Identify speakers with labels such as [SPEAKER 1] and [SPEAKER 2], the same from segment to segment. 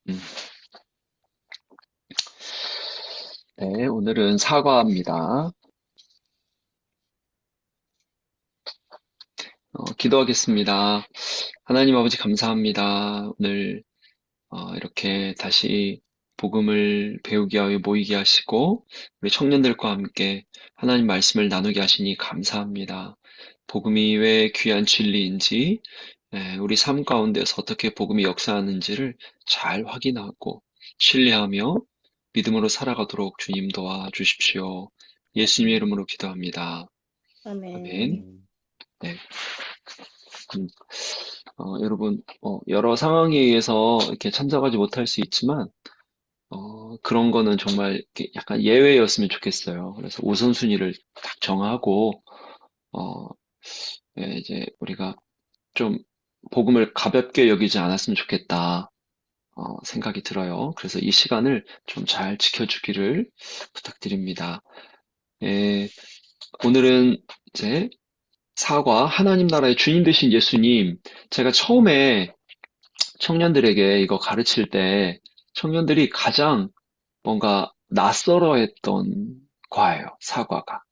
[SPEAKER 1] 음, 네, 오늘은 사과입니다. 기도하겠습니다. 하나님 아버지 감사합니다. 오늘 이렇게 다시 복음을 배우게 하여 모이게 하시고 우리 청년들과 함께 하나님 말씀을 나누게 하시니 감사합니다. 복음이 왜 귀한 진리인지, 우리 삶 가운데서 어떻게 복음이 역사하는지를 잘 확인하고 신뢰하며 믿음으로 살아가도록 주님 도와주십시오. 예수님의 이름으로 기도합니다. 아멘.
[SPEAKER 2] 아멘.
[SPEAKER 1] 네. 음, 여러분, 여러 상황에 의해서 이렇게 참석하지 못할 수 있지만, 그런 거는 정말 이렇게 약간 예외였으면 좋겠어요. 그래서 우선순위를 딱 정하고, 어, 이제 우리가 좀 복음을 가볍게 여기지 않았으면 좋겠다, 생각이 들어요. 그래서 이 시간을 좀 잘 지켜주기를 부탁드립니다. 예, 오늘은 이제 사과, 하나님 나라의 주님 되신 예수님, 제가 처음에 청년들에게 이거 가르칠 때 청년들이 가장 뭔가 낯설어 했던 과예요, 사과가.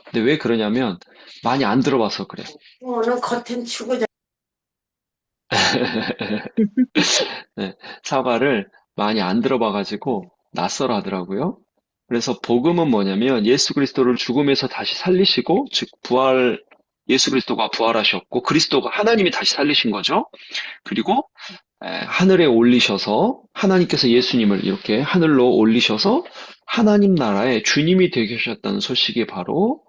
[SPEAKER 1] 근데 왜 그러냐면 많이 안 들어봐서 그래.
[SPEAKER 2] 오늘 컨텐츠고
[SPEAKER 1] 네, 사과를 많이 안 들어봐가지고 낯설어 하더라고요. 그래서 복음은 뭐냐면 예수 그리스도를 죽음에서 다시 살리시고, 즉 예수 그리스도가 부활하셨고 그리스도가 하나님이 다시 살리신 거죠. 그리고 하늘에 올리셔서 하나님께서 예수님을 이렇게 하늘로 올리셔서 하나님 나라의 주님이 되게 하셨다는 소식이 바로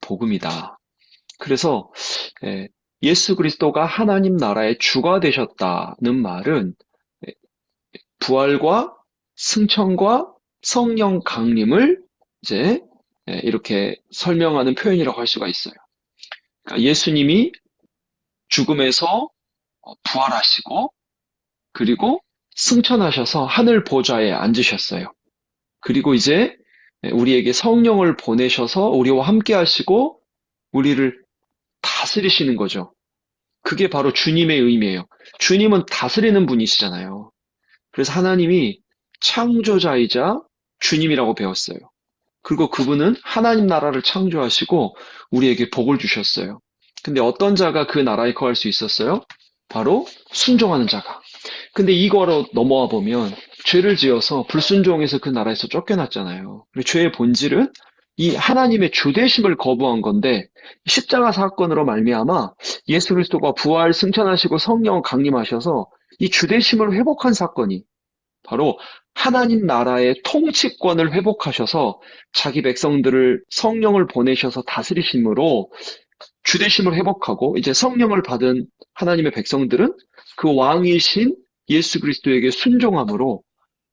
[SPEAKER 1] 복음이다. 그래서 예수 그리스도가 하나님 나라의 주가 되셨다는 말은 부활과 승천과 성령 강림을 이제 이렇게 설명하는 표현이라고 할 수가 있어요. 그러니까 예수님이 죽음에서 부활하시고 그리고 승천하셔서 하늘 보좌에 앉으셨어요. 그리고 이제 우리에게 성령을 보내셔서 우리와 함께 하시고 우리를 다스리시는 거죠. 그게 바로 주님의 의미예요. 주님은 다스리는 분이시잖아요. 그래서 하나님이 창조자이자 주님이라고 배웠어요. 그리고 그분은 하나님 나라를 창조하시고 우리에게 복을 주셨어요. 근데 어떤 자가 그 나라에 거할 수 있었어요? 바로 순종하는 자가. 근데 이거로 넘어와 보면 죄를 지어서 불순종해서 그 나라에서 쫓겨났잖아요. 그리고 죄의 본질은 이 하나님의 주대심을 거부한 건데 십자가 사건으로 말미암아 예수 그리스도가 부활 승천하시고 성령 강림하셔서 이 주대심을 회복한 사건이 바로 하나님 나라의 통치권을 회복하셔서 자기 백성들을 성령을 보내셔서 다스리심으로 주대심을 회복하고 이제 성령을 받은 하나님의 백성들은 그 왕이신 예수 그리스도에게 순종함으로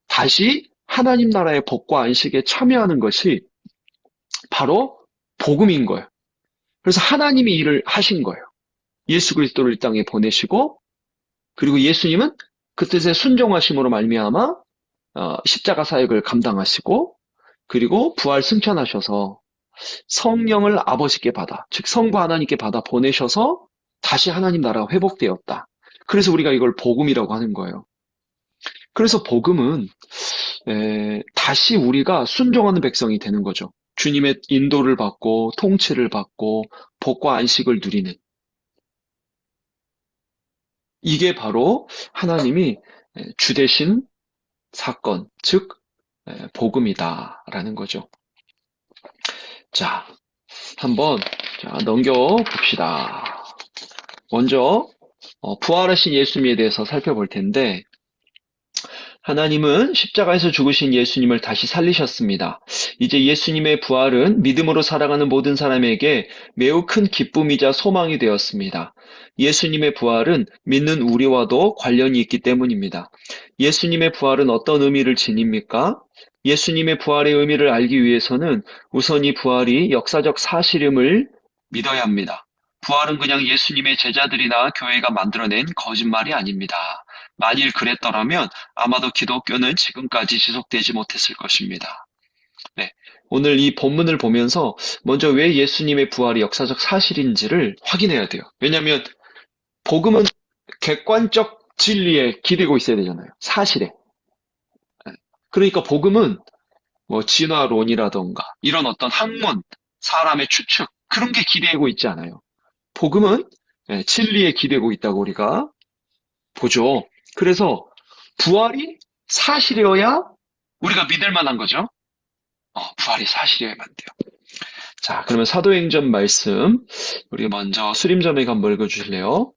[SPEAKER 1] 다시 하나님 나라의 복과 안식에 참여하는 것이 바로 복음인 거예요. 그래서 하나님이 일을 하신 거예요. 예수 그리스도를 이 땅에 보내시고 그리고 예수님은 그 뜻에 순종하심으로 말미암아 십자가 사역을 감당하시고 그리고 부활 승천하셔서 성령을 아버지께 받아, 즉 성부 하나님께 받아 보내셔서 다시 하나님 나라가 회복되었다. 그래서 우리가 이걸 복음이라고 하는 거예요. 그래서 복음은 다시 우리가 순종하는 백성이 되는 거죠. 주님의 인도를 받고 통치를 받고 복과 안식을 누리는 이게 바로 하나님이 주되신 사건, 즉 복음이다라는 거죠. 자, 한번 넘겨봅시다. 먼저 부활하신 예수님에 대해서 살펴볼 텐데 하나님은 십자가에서 죽으신 예수님을 다시 살리셨습니다. 이제 예수님의 부활은 믿음으로 살아가는 모든 사람에게 매우 큰 기쁨이자 소망이 되었습니다. 예수님의 부활은 믿는 우리와도 관련이 있기 때문입니다. 예수님의 부활은 어떤 의미를 지닙니까? 예수님의 부활의 의미를 알기 위해서는 우선 이 부활이 역사적 사실임을 믿어야 합니다. 부활은 그냥 예수님의 제자들이나 교회가 만들어낸 거짓말이 아닙니다. 만일 그랬더라면 아마도 기독교는 지금까지 지속되지 못했을 것입니다. 네. 오늘 이 본문을 보면서 먼저 왜 예수님의 부활이 역사적 사실인지를 확인해야 돼요. 왜냐하면 복음은 객관적 진리에 기대고 있어야 되잖아요. 사실에. 그러니까 복음은 뭐 진화론이라던가 이런 어떤 학문, 사람의 추측 그런 게 기대고 있지 않아요. 복음은 진리에 기대고 있다고 우리가 보죠. 그래서 부활이 사실이어야 우리가 믿을 만한 거죠. 부활이 사실이어야만 돼요. 자, 그러면 사도행전 말씀 우리 먼저 수림전에 한번 읽어주실래요?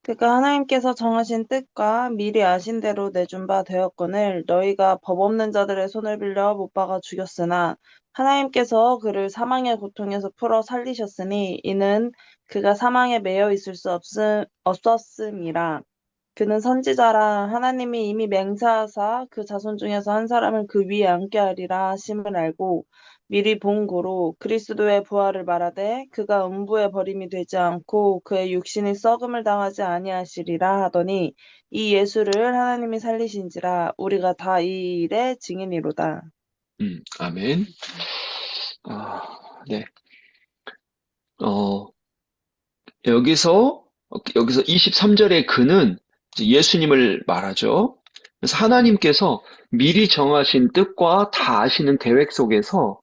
[SPEAKER 3] 그가 하나님께서 정하신 뜻과 미리 아신 대로 내준 바 되었거늘 너희가 법 없는 자들의 손을 빌려 못 박아 죽였으나 하나님께서 그를 사망의 고통에서 풀어 살리셨으니 이는 그가 사망에 매여 있을 수 없었음이라. 그는 선지자라 하나님이 이미 맹세하사 그 자손 중에서 한 사람을 그 위에 앉게 하리라 하심을 알고 미리 본 고로 그리스도의 부활을 말하되 그가 음부에 버림이 되지 않고 그의 육신이 썩음을 당하지 아니하시리라 하더니 이 예수를 하나님이 살리신지라 우리가 다 이 일의 증인이로다.
[SPEAKER 1] 아멘. 아, 네. 어, 여기서 23절에 그는 이제 예수님을 말하죠. 그래서 하나님께서 미리 정하신 뜻과 다 아시는 계획 속에서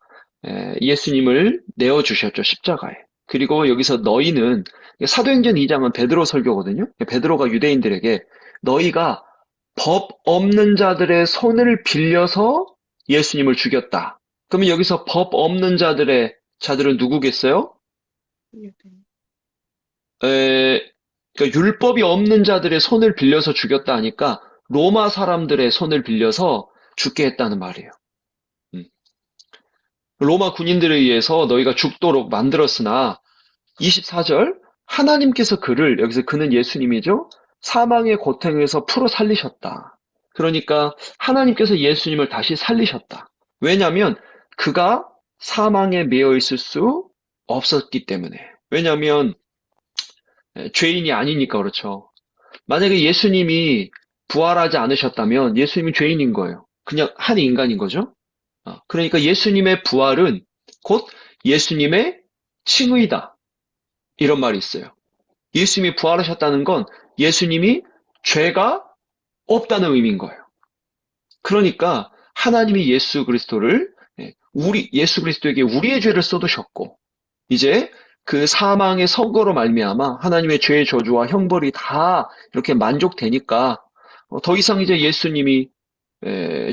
[SPEAKER 1] 예수님을 내어주셨죠, 십자가에. 그리고 여기서 너희는, 사도행전 2장은 베드로 설교거든요. 베드로가 유대인들에게 너희가 법 없는 자들의 손을 빌려서 예수님을 죽였다. 그러면 여기서 법 없는 자들은 누구겠어요? 그러니까 율법이 없는 자들의 손을 빌려서 죽였다 하니까 로마 사람들의 손을 빌려서 죽게 했다는 말이에요. 로마 군인들에 의해서 너희가 죽도록 만들었으나 24절 하나님께서 그를 여기서 그는 예수님이죠. 사망의 고통에서 풀어 살리셨다. 그러니까 하나님께서 예수님을 다시 살리셨다. 왜냐하면 그가 사망에 매여 있을 수 없었기 때문에. 왜냐하면 죄인이 아니니까 그렇죠. 만약에 예수님이 부활하지 않으셨다면 예수님이 죄인인 거예요. 그냥 한 인간인 거죠. 그러니까 예수님의 부활은 곧 예수님의 칭의다. 이런 말이 있어요. 예수님이 부활하셨다는 건 예수님이 죄가 없다는 의미인 거예요. 그러니까 하나님이 예수 그리스도에게 우리의 죄를 쏟으셨고 이제 그 사망의 선고로 말미암아 하나님의 죄의 저주와 형벌이 다 이렇게 만족되니까 더 이상 이제 예수님이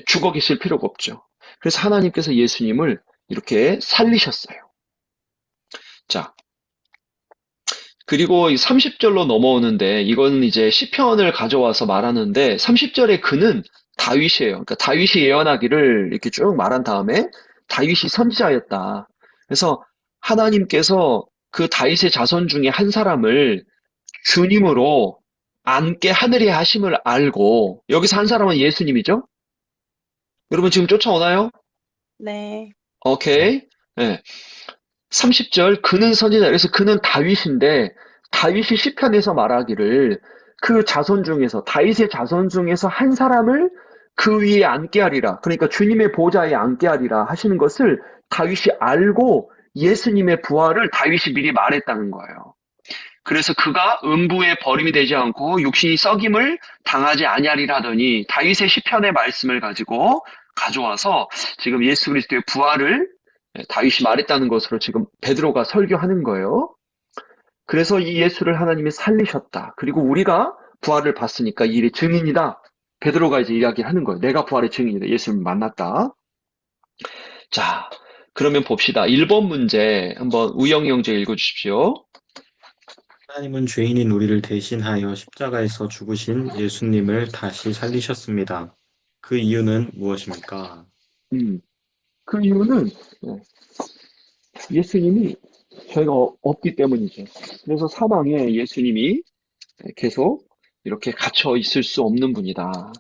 [SPEAKER 1] 죽어 계실 필요가 없죠. 그래서 하나님께서 예수님을 이렇게 살리셨어요. 자, 그리고 30절로 넘어오는데 이건 이제 시편을 가져와서 말하는데 30절에 그는 다윗이에요. 그러니까 다윗이 예언하기를 이렇게 쭉 말한 다음에 다윗이 선지자였다. 그래서 하나님께서 그 다윗의 자손 중에 한 사람을 주님으로 앉게 하늘에 하심을 알고 여기서 한 사람은 예수님이죠. 여러분 지금 쫓아오나요?
[SPEAKER 3] 네.
[SPEAKER 1] 오케이. 네. 30절 그는 선지자 그래서 그는 다윗인데 다윗이 시편에서 말하기를 그 자손 중에서 다윗의 자손 중에서 한 사람을 그 위에 앉게 하리라. 그러니까 주님의 보좌에 앉게 하리라 하시는 것을 다윗이 알고 예수님의 부활을 다윗이 미리 말했다는 거예요. 그래서 그가 음부에 버림이 되지 않고 육신이 썩임을 당하지 아니하리라 하더니 다윗의 시편의 말씀을 가지고 가져와서 지금 예수 그리스도의 부활을 다윗이 말했다는 것으로 지금 베드로가 설교하는 거예요. 그래서 이 예수를 하나님이 살리셨다. 그리고 우리가 부활을 봤으니까 이 일의 증인이다. 베드로가 이제 이야기하는 거예요. 내가 부활의 증인이다. 예수를 만났다. 자, 그러면 봅시다. 1번 문제 한번 우영이 형제 읽어주십시오.
[SPEAKER 4] 하나님은 죄인인 우리를 대신하여 십자가에서 죽으신 예수님을 다시 살리셨습니다. 그 이유는 무엇입니까?
[SPEAKER 1] 그 이유는 예수님이 죄가 없기 때문이죠. 그래서 사망에 예수님이 계속 이렇게 갇혀 있을 수 없는 분이다.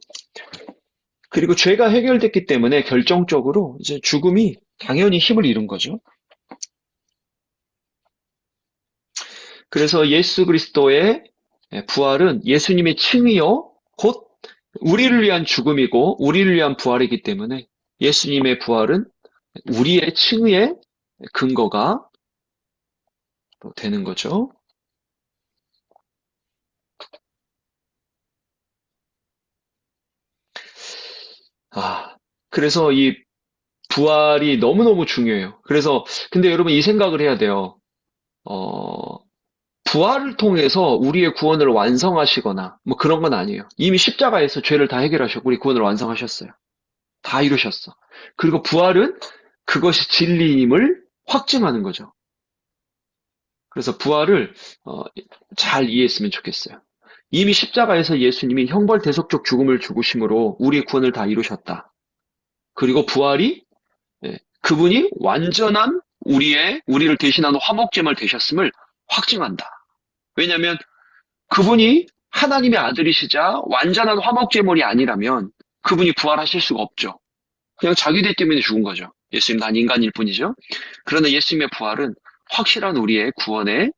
[SPEAKER 1] 그리고 죄가 해결됐기 때문에 결정적으로 이제 죽음이 당연히 힘을 잃은 거죠. 그래서 예수 그리스도의 부활은 예수님의 칭의요, 곧 우리를 위한 죽음이고 우리를 위한 부활이기 때문에 예수님의 부활은 우리의 칭의의 근거가 되는 거죠. 그래서 이 부활이 너무너무 중요해요. 그래서, 근데 여러분 이 생각을 해야 돼요. 어, 부활을 통해서 우리의 구원을 완성하시거나 뭐 그런 건 아니에요. 이미 십자가에서 죄를 다 해결하셨고 우리 구원을 완성하셨어요. 다 이루셨어. 그리고 부활은 그것이 진리임을 확증하는 거죠. 그래서 부활을 잘 이해했으면 좋겠어요. 이미 십자가에서 예수님이 형벌 대속적 죽음을 죽으심으로 우리의 구원을 다 이루셨다. 그리고 부활이 그분이 완전한 우리를 대신하는 화목제물 되셨음을 확증한다. 왜냐하면 그분이 하나님의 아들이시자 완전한 화목제물이 아니라면 그분이 부활하실 수가 없죠. 그냥 자기 죄 때문에 죽은 거죠. 예수님 단 인간일 뿐이죠. 그러나 예수님의 부활은 확실한 우리의 구원에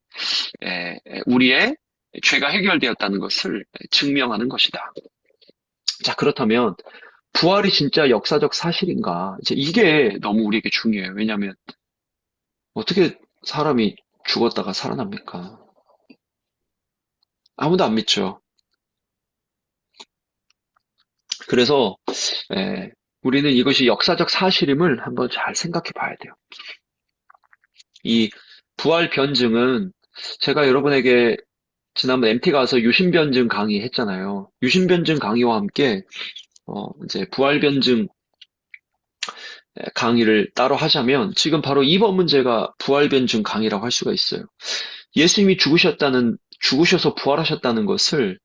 [SPEAKER 1] 우리의 죄가 해결되었다는 것을 증명하는 것이다. 자, 그렇다면 부활이 진짜 역사적 사실인가? 이제 이게 너무 우리에게 중요해요. 왜냐하면 어떻게 사람이 죽었다가 살아납니까? 아무도 안 믿죠. 그래서 우리는 이것이 역사적 사실임을 한번 잘 생각해 봐야 돼요. 이 부활 변증은 제가 여러분에게 지난번 MT 가서 유심 변증 강의했잖아요. 유심 변증 강의와 함께 이제 부활 변증 강의를 따로 하자면 지금 바로 이번 문제가 부활 변증 강의라고 할 수가 있어요. 예수님이 죽으셔서 부활하셨다는 것은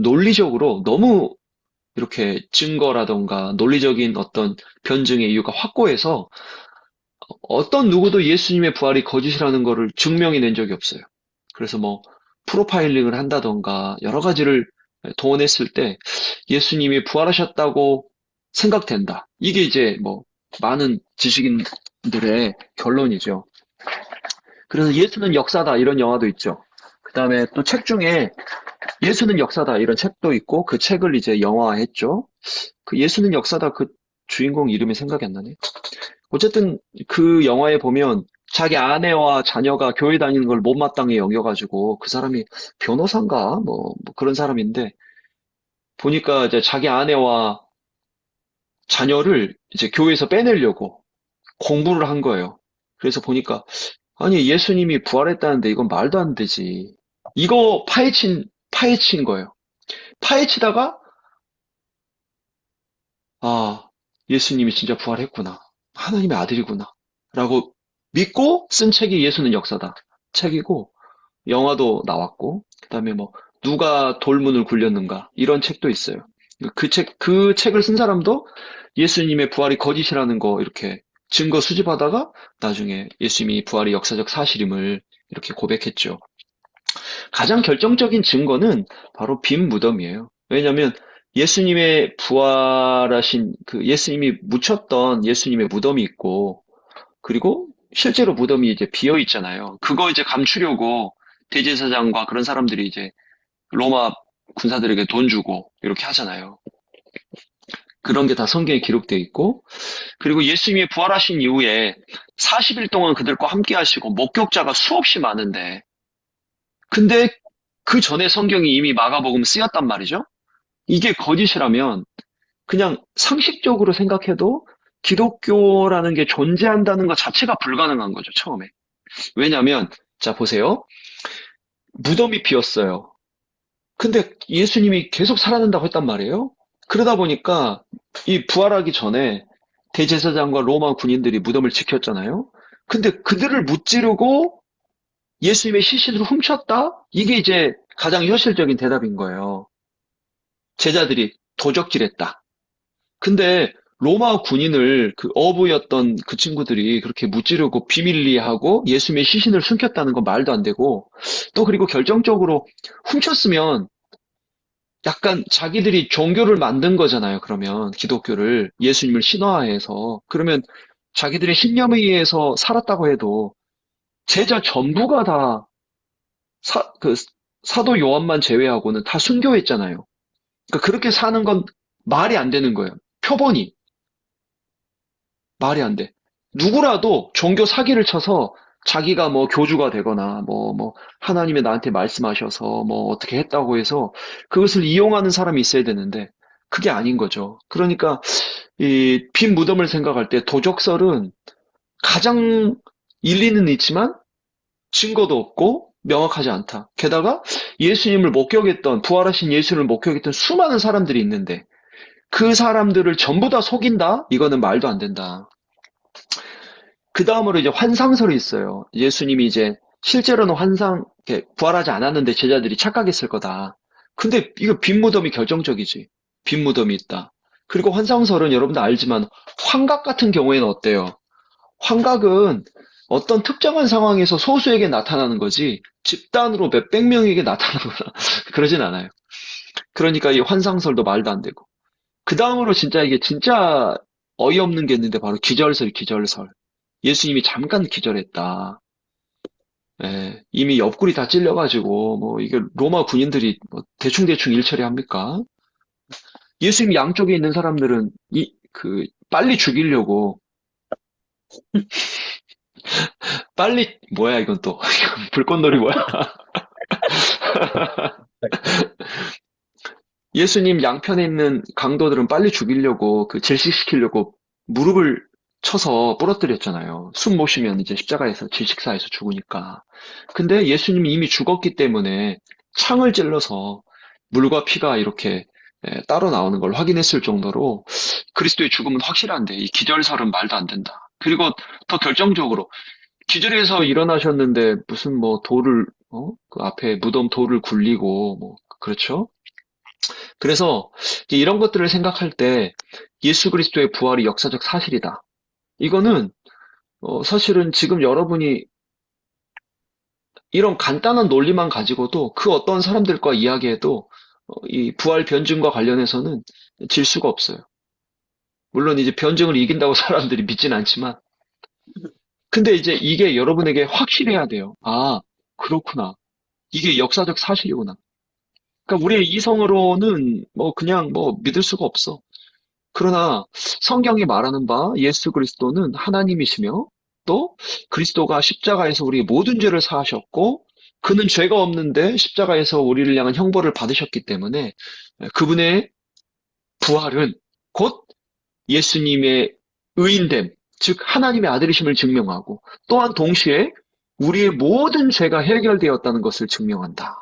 [SPEAKER 1] 논리적으로 너무 이렇게 증거라던가 논리적인 어떤 변증의 이유가 확고해서 어떤 누구도 예수님의 부활이 거짓이라는 것을 증명해낸 적이 없어요. 그래서 뭐 프로파일링을 한다던가 여러 가지를 동원했을 때 예수님이 부활하셨다고 생각된다. 이게 이제 뭐 많은 지식인들의 결론이죠. 그래서 예수는 역사다 이런 영화도 있죠. 그 다음에 또 책 중에 예수는 역사다 이런 책도 있고 그 책을 이제 영화화했죠. 그 예수는 역사다 그 주인공 이름이 생각이 안 나네. 어쨌든 그 영화에 보면 자기 아내와 자녀가 교회 다니는 걸 못마땅히 여겨가지고 그 사람이 변호사인가 뭐 그런 사람인데 보니까 이제 자기 아내와 자녀를 이제 교회에서 빼내려고 공부를 한 거예요. 그래서 보니까 아니 예수님이 부활했다는데 이건 말도 안 되지. 이거 파헤친 거예요. 파헤치다가 아 예수님이 진짜 부활했구나. 하나님의 아들이구나. 라고 믿고 쓴 책이 예수는 역사다. 책이고 영화도 나왔고 그다음에 뭐 누가 돌문을 굴렸는가 이런 책도 있어요. 그 책을 쓴 사람도 예수님의 부활이 거짓이라는 거 이렇게 증거 수집하다가 나중에 예수님이 부활이 역사적 사실임을 이렇게 고백했죠. 가장 결정적인 증거는 바로 빈 무덤이에요. 왜냐하면 예수님의 부활하신 그 예수님이 묻혔던 예수님의 무덤이 있고 그리고 실제로 무덤이 이제 비어 있잖아요. 그거 이제 감추려고 대제사장과 그런 사람들이 이제 로마 군사들에게 돈 주고 이렇게 하잖아요. 그런 게 다 성경에 기록되어 있고 그리고 예수님이 부활하신 이후에 40일 동안 그들과 함께 하시고 목격자가 수없이 많은데 근데 그 전에 성경이 이미 마가복음 쓰였단 말이죠. 이게 거짓이라면 그냥 상식적으로 생각해도 기독교라는 게 존재한다는 것 자체가 불가능한 거죠, 처음에. 왜냐하면 자 보세요. 무덤이 비었어요. 근데 예수님이 계속 살아난다고 했단 말이에요. 그러다 보니까 이 부활하기 전에 대제사장과 로마 군인들이 무덤을 지켰잖아요. 근데 그들을 무찌르고 예수님의 시신을 훔쳤다? 이게 이제 가장 현실적인 대답인 거예요. 제자들이 도적질했다. 근데 로마 군인을 그 어부였던 그 친구들이 그렇게 무찌르고 비밀리에 하고 예수님의 시신을 숨겼다는 건 말도 안 되고 또 그리고 결정적으로 훔쳤으면 약간 자기들이 종교를 만든 거잖아요. 그러면 기독교를 예수님을 신화해서 그러면 자기들의 신념에 의해서 살았다고 해도 제자 전부가 다 사도 요한만 제외하고는 다 순교했잖아요. 그러니까 그렇게 사는 건 말이 안 되는 거예요. 표본이 말이 안 돼. 누구라도 종교 사기를 쳐서 자기가 뭐 교주가 되거나 뭐 하나님이 나한테 말씀하셔서 뭐 어떻게 했다고 해서 그것을 이용하는 사람이 있어야 되는데 그게 아닌 거죠. 그러니까 이 빈 무덤을 생각할 때 도적설은 가장 일리는 있지만 증거도 없고 명확하지 않다. 게다가 예수님을 목격했던, 부활하신 예수를 목격했던 수많은 사람들이 있는데 그 사람들을 전부 다 속인다? 이거는 말도 안 된다. 그 다음으로 이제 환상설이 있어요. 예수님이 이제 실제로는 이렇게 부활하지 않았는데 제자들이 착각했을 거다. 근데 이거 빈 무덤이 결정적이지. 빈 무덤이 있다. 그리고 환상설은 여러분도 알지만 환각 같은 경우에는 어때요? 환각은 어떤 특정한 상황에서 소수에게 나타나는 거지 집단으로 몇백 명에게 나타나거나 그러진 않아요. 그러니까 이 환상설도 말도 안 되고. 그 다음으로 진짜 이게 진짜 어이없는 게 있는데 바로 기절설. 예수님이 잠깐 기절했다. 예, 이미 옆구리 다 찔려가지고 뭐 이게 로마 군인들이 뭐 대충대충 일 처리합니까? 예수님 양쪽에 있는 사람들은 빨리 죽이려고 빨리 뭐야 이건 또 불꽃놀이 뭐야? 예수님 양편에 있는 강도들은 빨리 죽이려고 질식시키려고 무릎을 쳐서 부러뜨렸잖아요. 숨 못 쉬면 이제 십자가에서 질식사해서 죽으니까. 근데 예수님이 이미 죽었기 때문에 창을 찔러서 물과 피가 이렇게 따로 나오는 걸 확인했을 정도로 그리스도의 죽음은 확실한데 이 기절설은 말도 안 된다. 그리고 더 결정적으로 기절해서 일어나셨는데 무슨 뭐 그 앞에 무덤 돌을 굴리고 뭐 그렇죠? 그래서 이런 것들을 생각할 때 예수 그리스도의 부활이 역사적 사실이다. 이거는 사실은 지금 여러분이 이런 간단한 논리만 가지고도 그 어떤 사람들과 이야기해도 이 부활 변증과 관련해서는 질 수가 없어요. 물론 이제 변증을 이긴다고 사람들이 믿진 않지만 근데 이제 이게 여러분에게 확실해야 돼요. 아, 그렇구나. 이게 역사적 사실이구나. 그러니까 우리의 이성으로는 그냥 믿을 수가 없어. 그러나 성경이 말하는 바 예수 그리스도는 하나님이시며 또 그리스도가 십자가에서 우리의 모든 죄를 사하셨고 그는 죄가 없는데 십자가에서 우리를 향한 형벌을 받으셨기 때문에 그분의 부활은 곧 예수님의 의인됨, 즉 하나님의 아들이심을 증명하고 또한 동시에 우리의 모든 죄가 해결되었다는 것을 증명한다.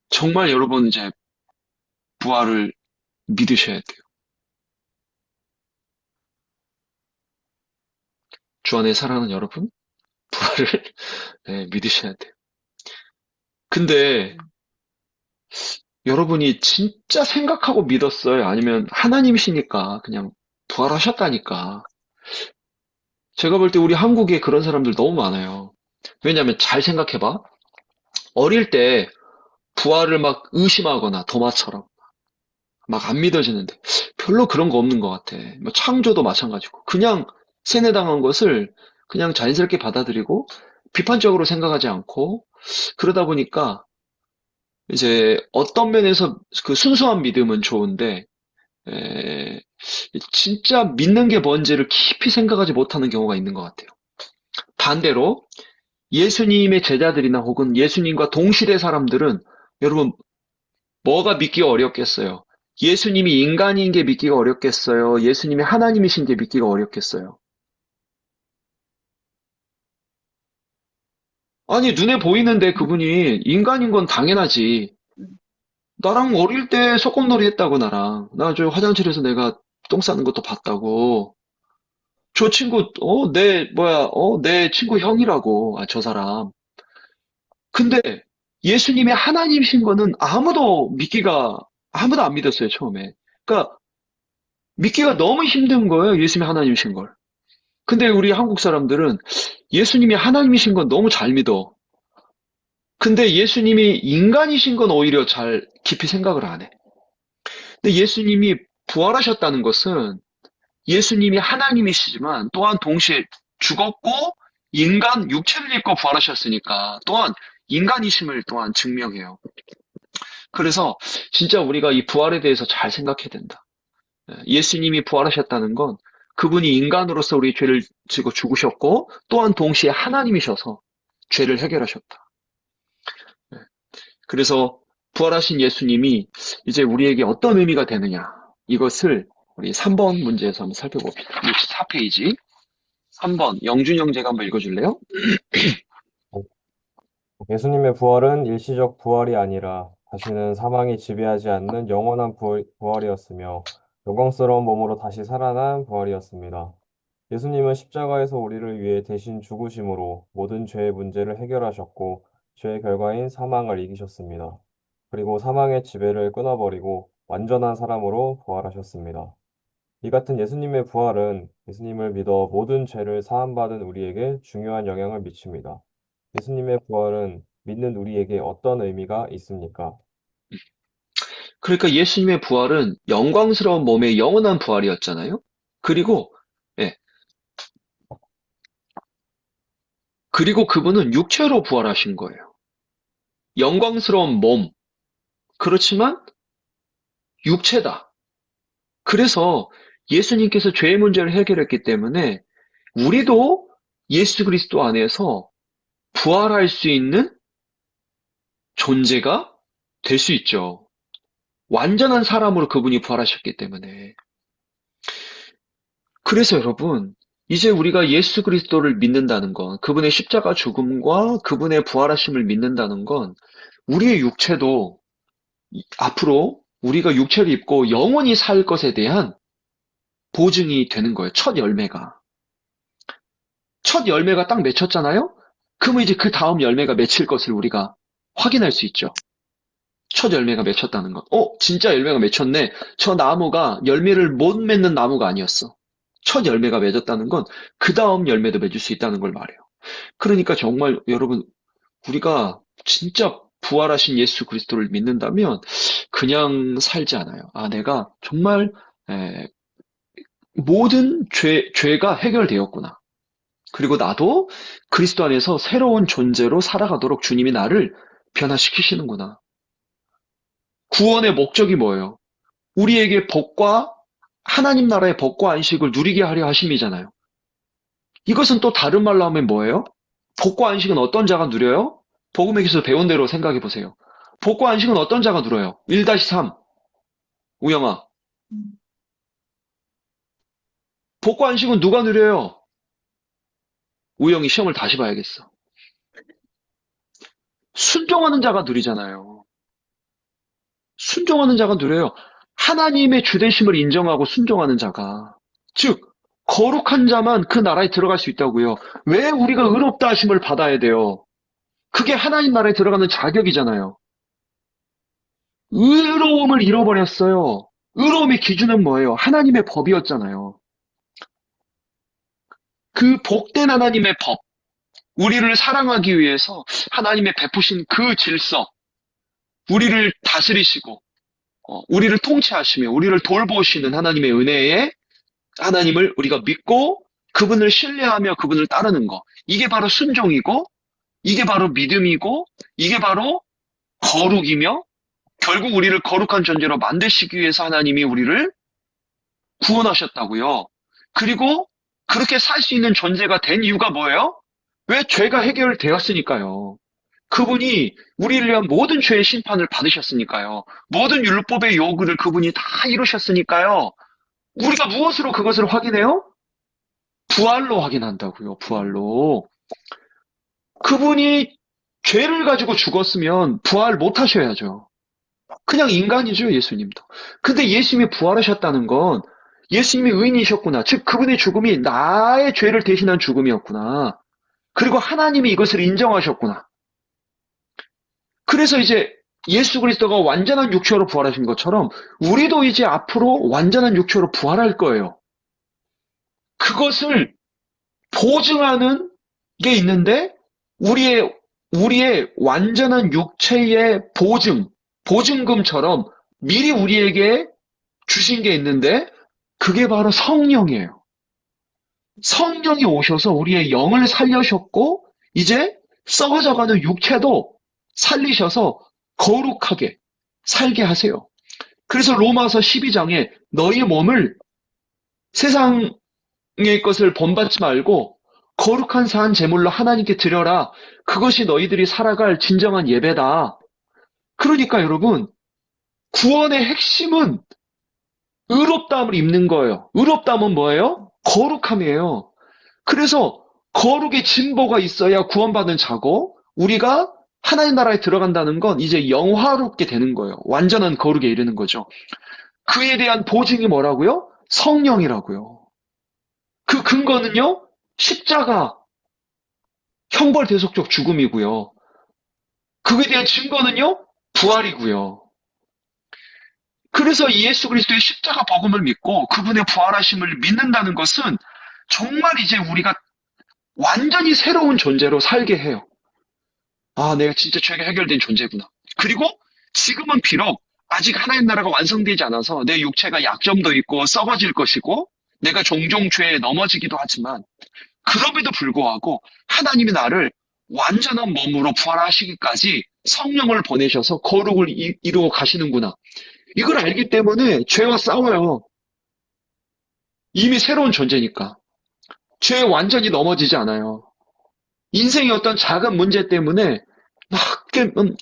[SPEAKER 1] 정말 여러분 이제 부활을 믿으셔야 돼요. 주 안에 사랑하는 여러분, 부활을 믿으셔야 돼요. 근데 여러분이 진짜 생각하고 믿었어요? 아니면 하나님이시니까 그냥 부활하셨다니까? 제가 볼 때 우리 한국에 그런 사람들 너무 많아요. 왜냐하면 잘 생각해봐. 어릴 때 부활을 막 의심하거나 도마처럼 막 안 믿어지는데 별로 그런 거 없는 것 같아. 뭐 창조도 마찬가지고 그냥 세뇌당한 것을 그냥 자연스럽게 받아들이고 비판적으로 생각하지 않고 그러다 보니까 이제 어떤 면에서 그 순수한 믿음은 좋은데 에, 진짜 믿는 게 뭔지를 깊이 생각하지 못하는 경우가 있는 것 같아요. 반대로 예수님의 제자들이나 혹은 예수님과 동시대 사람들은 여러분 뭐가 믿기가 어렵겠어요? 예수님이 인간인 게 믿기가 어렵겠어요? 예수님이 하나님이신 게 믿기가 어렵겠어요? 아니, 눈에 보이는데 그분이 인간인 건 당연하지. 나랑 어릴 때 소꿉놀이 했다고, 나랑. 나 저 화장실에서 내가 똥 싸는 것도 봤다고. 저 친구, 내 친구 형이라고. 아, 저 사람. 근데 예수님이 하나님이신 거는 아무도 안 믿었어요, 처음에. 그러니까 믿기가 너무 힘든 거예요, 예수님이 하나님이신 걸. 근데 우리 한국 사람들은 예수님이 하나님이신 건 너무 잘 믿어. 근데 예수님이 인간이신 건 오히려 잘 깊이 생각을 안 해. 근데 예수님이 부활하셨다는 것은 예수님이 하나님이시지만 또한 동시에 죽었고 인간 육체를 입고 부활하셨으니까 또한 인간이심을 또한 증명해요. 그래서 진짜 우리가 이 부활에 대해서 잘 생각해야 된다. 예수님이 부활하셨다는 건 그분이 인간으로서 우리 죄를 지고 죽으셨고 또한 동시에 하나님이셔서 죄를 해결하셨다. 그래서 부활하신 예수님이 이제 우리에게 어떤 의미가 되느냐 이것을 우리 3번 문제에서 한번 살펴봅시다. 64페이지. 3번, 영준 형제가 한번 읽어줄래요?
[SPEAKER 5] 예수님의 부활은 일시적 부활이 아니라 다시는 사망이 지배하지 않는 영원한 부활이었으며 영광스러운 몸으로 다시 살아난 부활이었습니다. 예수님은 십자가에서 우리를 위해 대신 죽으심으로 모든 죄의 문제를 해결하셨고 죄의 결과인 사망을 이기셨습니다. 그리고 사망의 지배를 끊어버리고 완전한 사람으로 부활하셨습니다. 이 같은 예수님의 부활은 예수님을 믿어 모든 죄를 사함받은 우리에게 중요한 영향을 미칩니다. 예수님의 부활은 믿는 우리에게 어떤 의미가 있습니까?
[SPEAKER 1] 그러니까 예수님의 부활은 영광스러운 몸의 영원한 부활이었잖아요. 그리고, 예, 그리고 그분은 육체로 부활하신 거예요. 영광스러운 몸. 그렇지만 육체다. 그래서 예수님께서 죄의 문제를 해결했기 때문에 우리도 예수 그리스도 안에서 부활할 수 있는 존재가 될 수 있죠. 완전한 사람으로 그분이 부활하셨기 때문에. 그래서 여러분, 이제 우리가 예수 그리스도를 믿는다는 건, 그분의 십자가 죽음과 그분의 부활하심을 믿는다는 건, 우리의 육체도 앞으로 우리가 육체를 입고 영원히 살 것에 대한 보증이 되는 거예요. 첫 열매가. 첫 열매가 딱 맺혔잖아요? 그러면 이제 그 다음 열매가 맺힐 것을 우리가 확인할 수 있죠. 첫 열매가 맺혔다는 것. 진짜 열매가 맺혔네. 저 나무가 열매를 못 맺는 나무가 아니었어. 첫 열매가 맺었다는 건 그 다음 열매도 맺을 수 있다는 걸 말해요. 그러니까 정말 여러분, 우리가 진짜 부활하신 예수 그리스도를 믿는다면 그냥 살지 않아요. 내가 정말 모든 죄가 해결되었구나. 그리고 나도 그리스도 안에서 새로운 존재로 살아가도록 주님이 나를 변화시키시는구나. 구원의 목적이 뭐예요? 우리에게 복과 하나님 나라의 복과 안식을 누리게 하려 하심이잖아요. 이것은 또 다른 말로 하면 뭐예요? 복과 안식은 어떤 자가 누려요? 복음의 기서 배운 대로 생각해 보세요. 복과 안식은 어떤 자가 누려요? 1-3. 우영아. 복과 안식은 누가 누려요? 우영이 시험을 다시 봐야겠어. 순종하는 자가 누리잖아요. 순종하는 자가 누려요. 하나님의 주되심을 인정하고 순종하는 자가. 즉, 거룩한 자만 그 나라에 들어갈 수 있다고요. 왜 우리가 의롭다 하심을 받아야 돼요? 그게 하나님 나라에 들어가는 자격이잖아요. 의로움을 잃어버렸어요. 의로움의 기준은 뭐예요? 하나님의 법이었잖아요. 그 복된 하나님의 법, 우리를 사랑하기 위해서 하나님의 베푸신 그 질서, 우리를 다스리시고 우리를 통치하시며 우리를 돌보시는 하나님의 은혜에 하나님을 우리가 믿고 그분을 신뢰하며 그분을 따르는 것. 이게 바로 순종이고 이게 바로 믿음이고 이게 바로 거룩이며 결국 우리를 거룩한 존재로 만드시기 위해서 하나님이 우리를 구원하셨다고요. 그리고 그렇게 살 수 있는 존재가 된 이유가 뭐예요? 왜? 죄가 해결되었으니까요. 그분이 우리를 위한 모든 죄의 심판을 받으셨으니까요. 모든 율법의 요구를 그분이 다 이루셨으니까요. 우리가 무엇으로 그것을 확인해요? 부활로 확인한다고요. 부활로. 그분이 죄를 가지고 죽었으면 부활 못 하셔야죠. 그냥 인간이죠, 예수님도. 근데 예수님이 부활하셨다는 건 예수님이 의인이셨구나. 즉 그분의 죽음이 나의 죄를 대신한 죽음이었구나. 그리고 하나님이 이것을 인정하셨구나. 그래서 이제 예수 그리스도가 완전한 육체로 부활하신 것처럼 우리도 이제 앞으로 완전한 육체로 부활할 거예요. 그것을 보증하는 게 있는데 우리의 완전한 육체의 보증금처럼 미리 우리에게 주신 게 있는데 그게 바로 성령이에요. 성령이 오셔서 우리의 영을 살려셨고 이제 썩어져가는 육체도 살리셔서 거룩하게 살게 하세요. 그래서 로마서 12장에 너희 몸을 세상의 것을 본받지 말고 거룩한 산 제물로 하나님께 드려라. 그것이 너희들이 살아갈 진정한 예배다. 그러니까 여러분, 구원의 핵심은 의롭다함을 입는 거예요. 의롭다함은 뭐예요? 거룩함이에요. 그래서 거룩의 진보가 있어야 구원받은 자고 우리가 하나님 나라에 들어간다는 건 이제 영화롭게 되는 거예요. 완전한 거룩에 이르는 거죠. 그에 대한 보증이 뭐라고요? 성령이라고요. 그 근거는요, 십자가, 형벌대속적 죽음이고요. 그에 대한 증거는요, 부활이고요. 그래서 예수 그리스도의 십자가 복음을 믿고 그분의 부활하심을 믿는다는 것은 정말 이제 우리가 완전히 새로운 존재로 살게 해요. 아, 내가 진짜 죄가 해결된 존재구나. 그리고 지금은 비록 아직 하나님 나라가 완성되지 않아서 내 육체가 약점도 있고 썩어질 것이고 내가 종종 죄에 넘어지기도 하지만 그럼에도 불구하고 하나님이 나를 완전한 몸으로 부활하시기까지 성령을 보내셔서 거룩을 이루어 가시는구나. 이걸 알기 때문에 죄와 싸워요. 이미 새로운 존재니까. 죄에 완전히 넘어지지 않아요. 인생의 어떤 작은 문제 때문에 막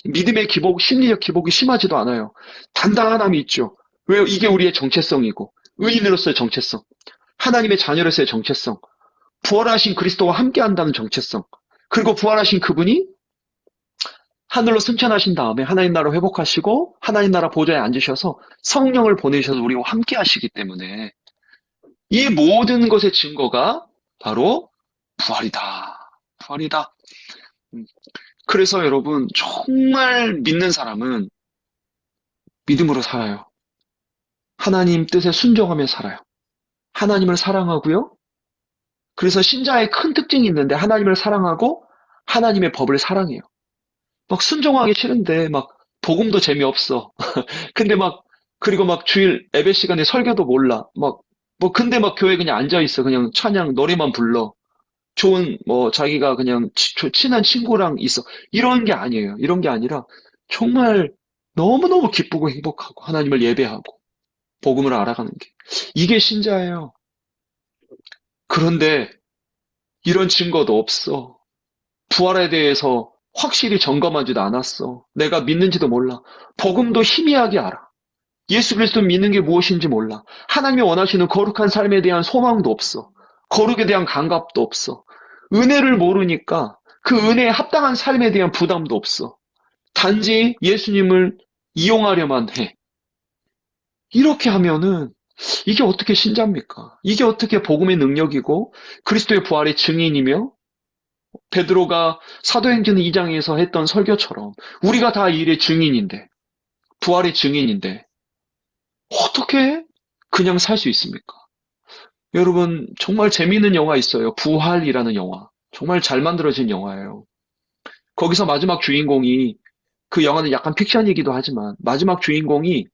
[SPEAKER 1] 믿음의 기복, 심리적 기복이 심하지도 않아요. 단단함이 있죠. 왜요? 이게 우리의 정체성이고 의인으로서의 정체성, 하나님의 자녀로서의 정체성, 부활하신 그리스도와 함께한다는 정체성, 그리고 부활하신 그분이 하늘로 승천하신 다음에 하나님 나라 회복하시고 하나님 나라 보좌에 앉으셔서 성령을 보내셔서 우리와 함께 하시기 때문에 이 모든 것의 증거가 바로 부활이다. 부활이다. 그래서 여러분 정말 믿는 사람은 믿음으로 살아요. 하나님 뜻에 순종하며 살아요. 하나님을 사랑하고요. 그래서 신자의 큰 특징이 있는데 하나님을 사랑하고 하나님의 법을 사랑해요. 막 순종하기 싫은데 막 복음도 재미없어. 근데 막 그리고 막 주일 예배 시간에 설교도 몰라. 막 뭐 근데 막 교회 그냥 앉아 있어. 그냥 찬양 노래만 불러. 좋은 뭐 자기가 그냥 친한 친구랑 있어. 이런 게 아니에요. 이런 게 아니라 정말 너무너무 기쁘고 행복하고 하나님을 예배하고 복음을 알아가는 게 이게 신자예요. 그런데 이런 증거도 없어. 부활에 대해서 확실히 점검하지도 않았어. 내가 믿는지도 몰라. 복음도 희미하게 알아. 예수 그리스도 믿는 게 무엇인지 몰라. 하나님이 원하시는 거룩한 삶에 대한 소망도 없어. 거룩에 대한 감각도 없어. 은혜를 모르니까 그 은혜에 합당한 삶에 대한 부담도 없어. 단지 예수님을 이용하려만 해. 이렇게 하면은 이게 어떻게 신자입니까? 이게 어떻게 복음의 능력이고 그리스도의 부활의 증인이며 베드로가 사도행전 2장에서 했던 설교처럼 우리가 다 이 일의 증인인데 부활의 증인인데 어떻게 그냥 살 수 있습니까? 여러분 정말 재미있는 영화 있어요. 부활이라는 영화. 정말 잘 만들어진 영화예요. 거기서 마지막 주인공이 그 영화는 약간 픽션이기도 하지만 마지막 주인공이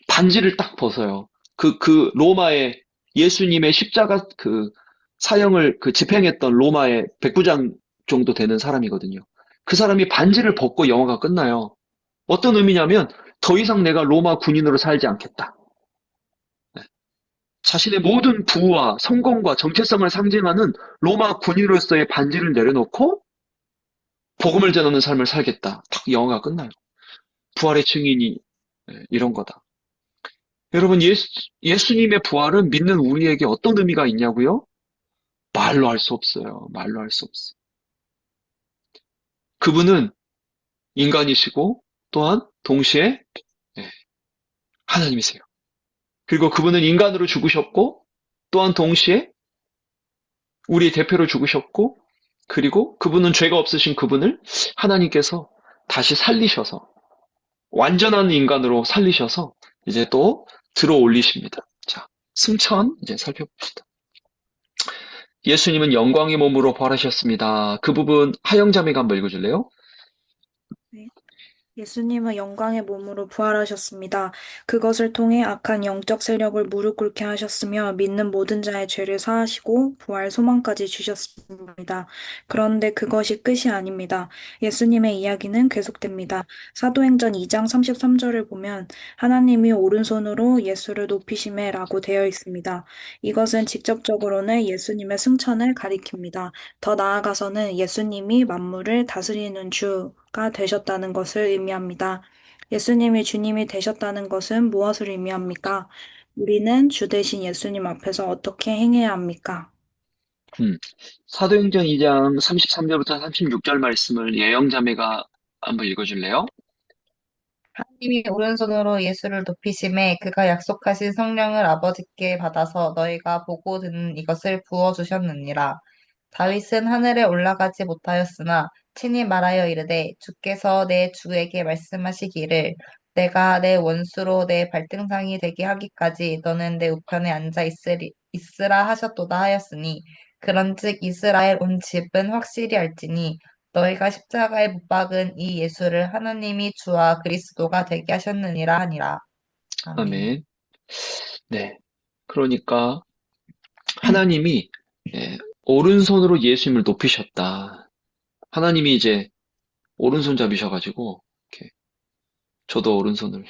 [SPEAKER 1] 반지를 딱 벗어요. 그 로마의 예수님의 십자가 그 사형을 그 집행했던 로마의 백부장 정도 되는 사람이거든요. 그 사람이 반지를 벗고 영화가 끝나요. 어떤 의미냐면 더 이상 내가 로마 군인으로 살지 않겠다. 네. 자신의 모든 부와 성공과 정체성을 상징하는 로마 군인으로서의 반지를 내려놓고 복음을 전하는 삶을 살겠다. 딱 영화가 끝나요. 부활의 증인이 이런 거다. 여러분 예수님의 부활은 믿는 우리에게 어떤 의미가 있냐고요? 말로 할 수 없어요. 말로 할 수 없어요. 그분은 인간이시고 또한 동시에 예, 하나님이세요. 그리고 그분은 인간으로 죽으셨고 또한 동시에 우리의 대표로 죽으셨고 그리고 그분은 죄가 없으신 그분을 하나님께서 다시 살리셔서 완전한 인간으로 살리셔서 이제 또 들어 올리십니다. 자, 승천 이제 살펴봅시다. 예수님은 영광의 몸으로 부활하셨습니다. 그 부분 하영자매가 한번 읽어줄래요?
[SPEAKER 6] 네. 예수님은 영광의 몸으로 부활하셨습니다. 그것을 통해 악한 영적 세력을 무릎 꿇게 하셨으며 믿는 모든 자의 죄를 사하시고 부활 소망까지 주셨습니다. 그런데 그것이 끝이 아닙니다. 예수님의 이야기는 계속됩니다. 사도행전 2장 33절을 보면 하나님이 오른손으로 예수를 높이시매 라고 되어 있습니다. 이것은 직접적으로는 예수님의 승천을 가리킵니다. 더 나아가서는 예수님이 만물을 다스리는 주가 되셨다는 것을 의미합니다. 예수님이 주님이 되셨다는 것은 무엇을 의미합니까? 우리는 주 되신 예수님 앞에서 어떻게 행해야 합니까?
[SPEAKER 1] 음, 사도행전 2장 33절부터 36절 말씀을 예영자매가 한번 읽어줄래요?
[SPEAKER 7] 하나님이 오른손으로 예수를 높이심에 그가 약속하신 성령을 아버지께 받아서 너희가 보고 듣는 이것을 부어주셨느니라. 다윗은 하늘에 올라가지 못하였으나 친히 말하여 이르되 주께서 내 주에게 말씀하시기를 내가 내 원수로 내 발등상이 되게 하기까지 너는 내 우편에 있으라 하셨도다 하였으니 그런즉 이스라엘 온 집은 확실히 알지니 너희가 십자가에 못 박은 이 예수를 하나님이 주와 그리스도가 되게 하셨느니라 하니라. 아멘.
[SPEAKER 1] 아멘. 네. 그러니까 하나님이 예, 오른손으로 예수님을 높이셨다. 하나님이 이제 오른손잡이셔가지고 이렇게 저도 오른손은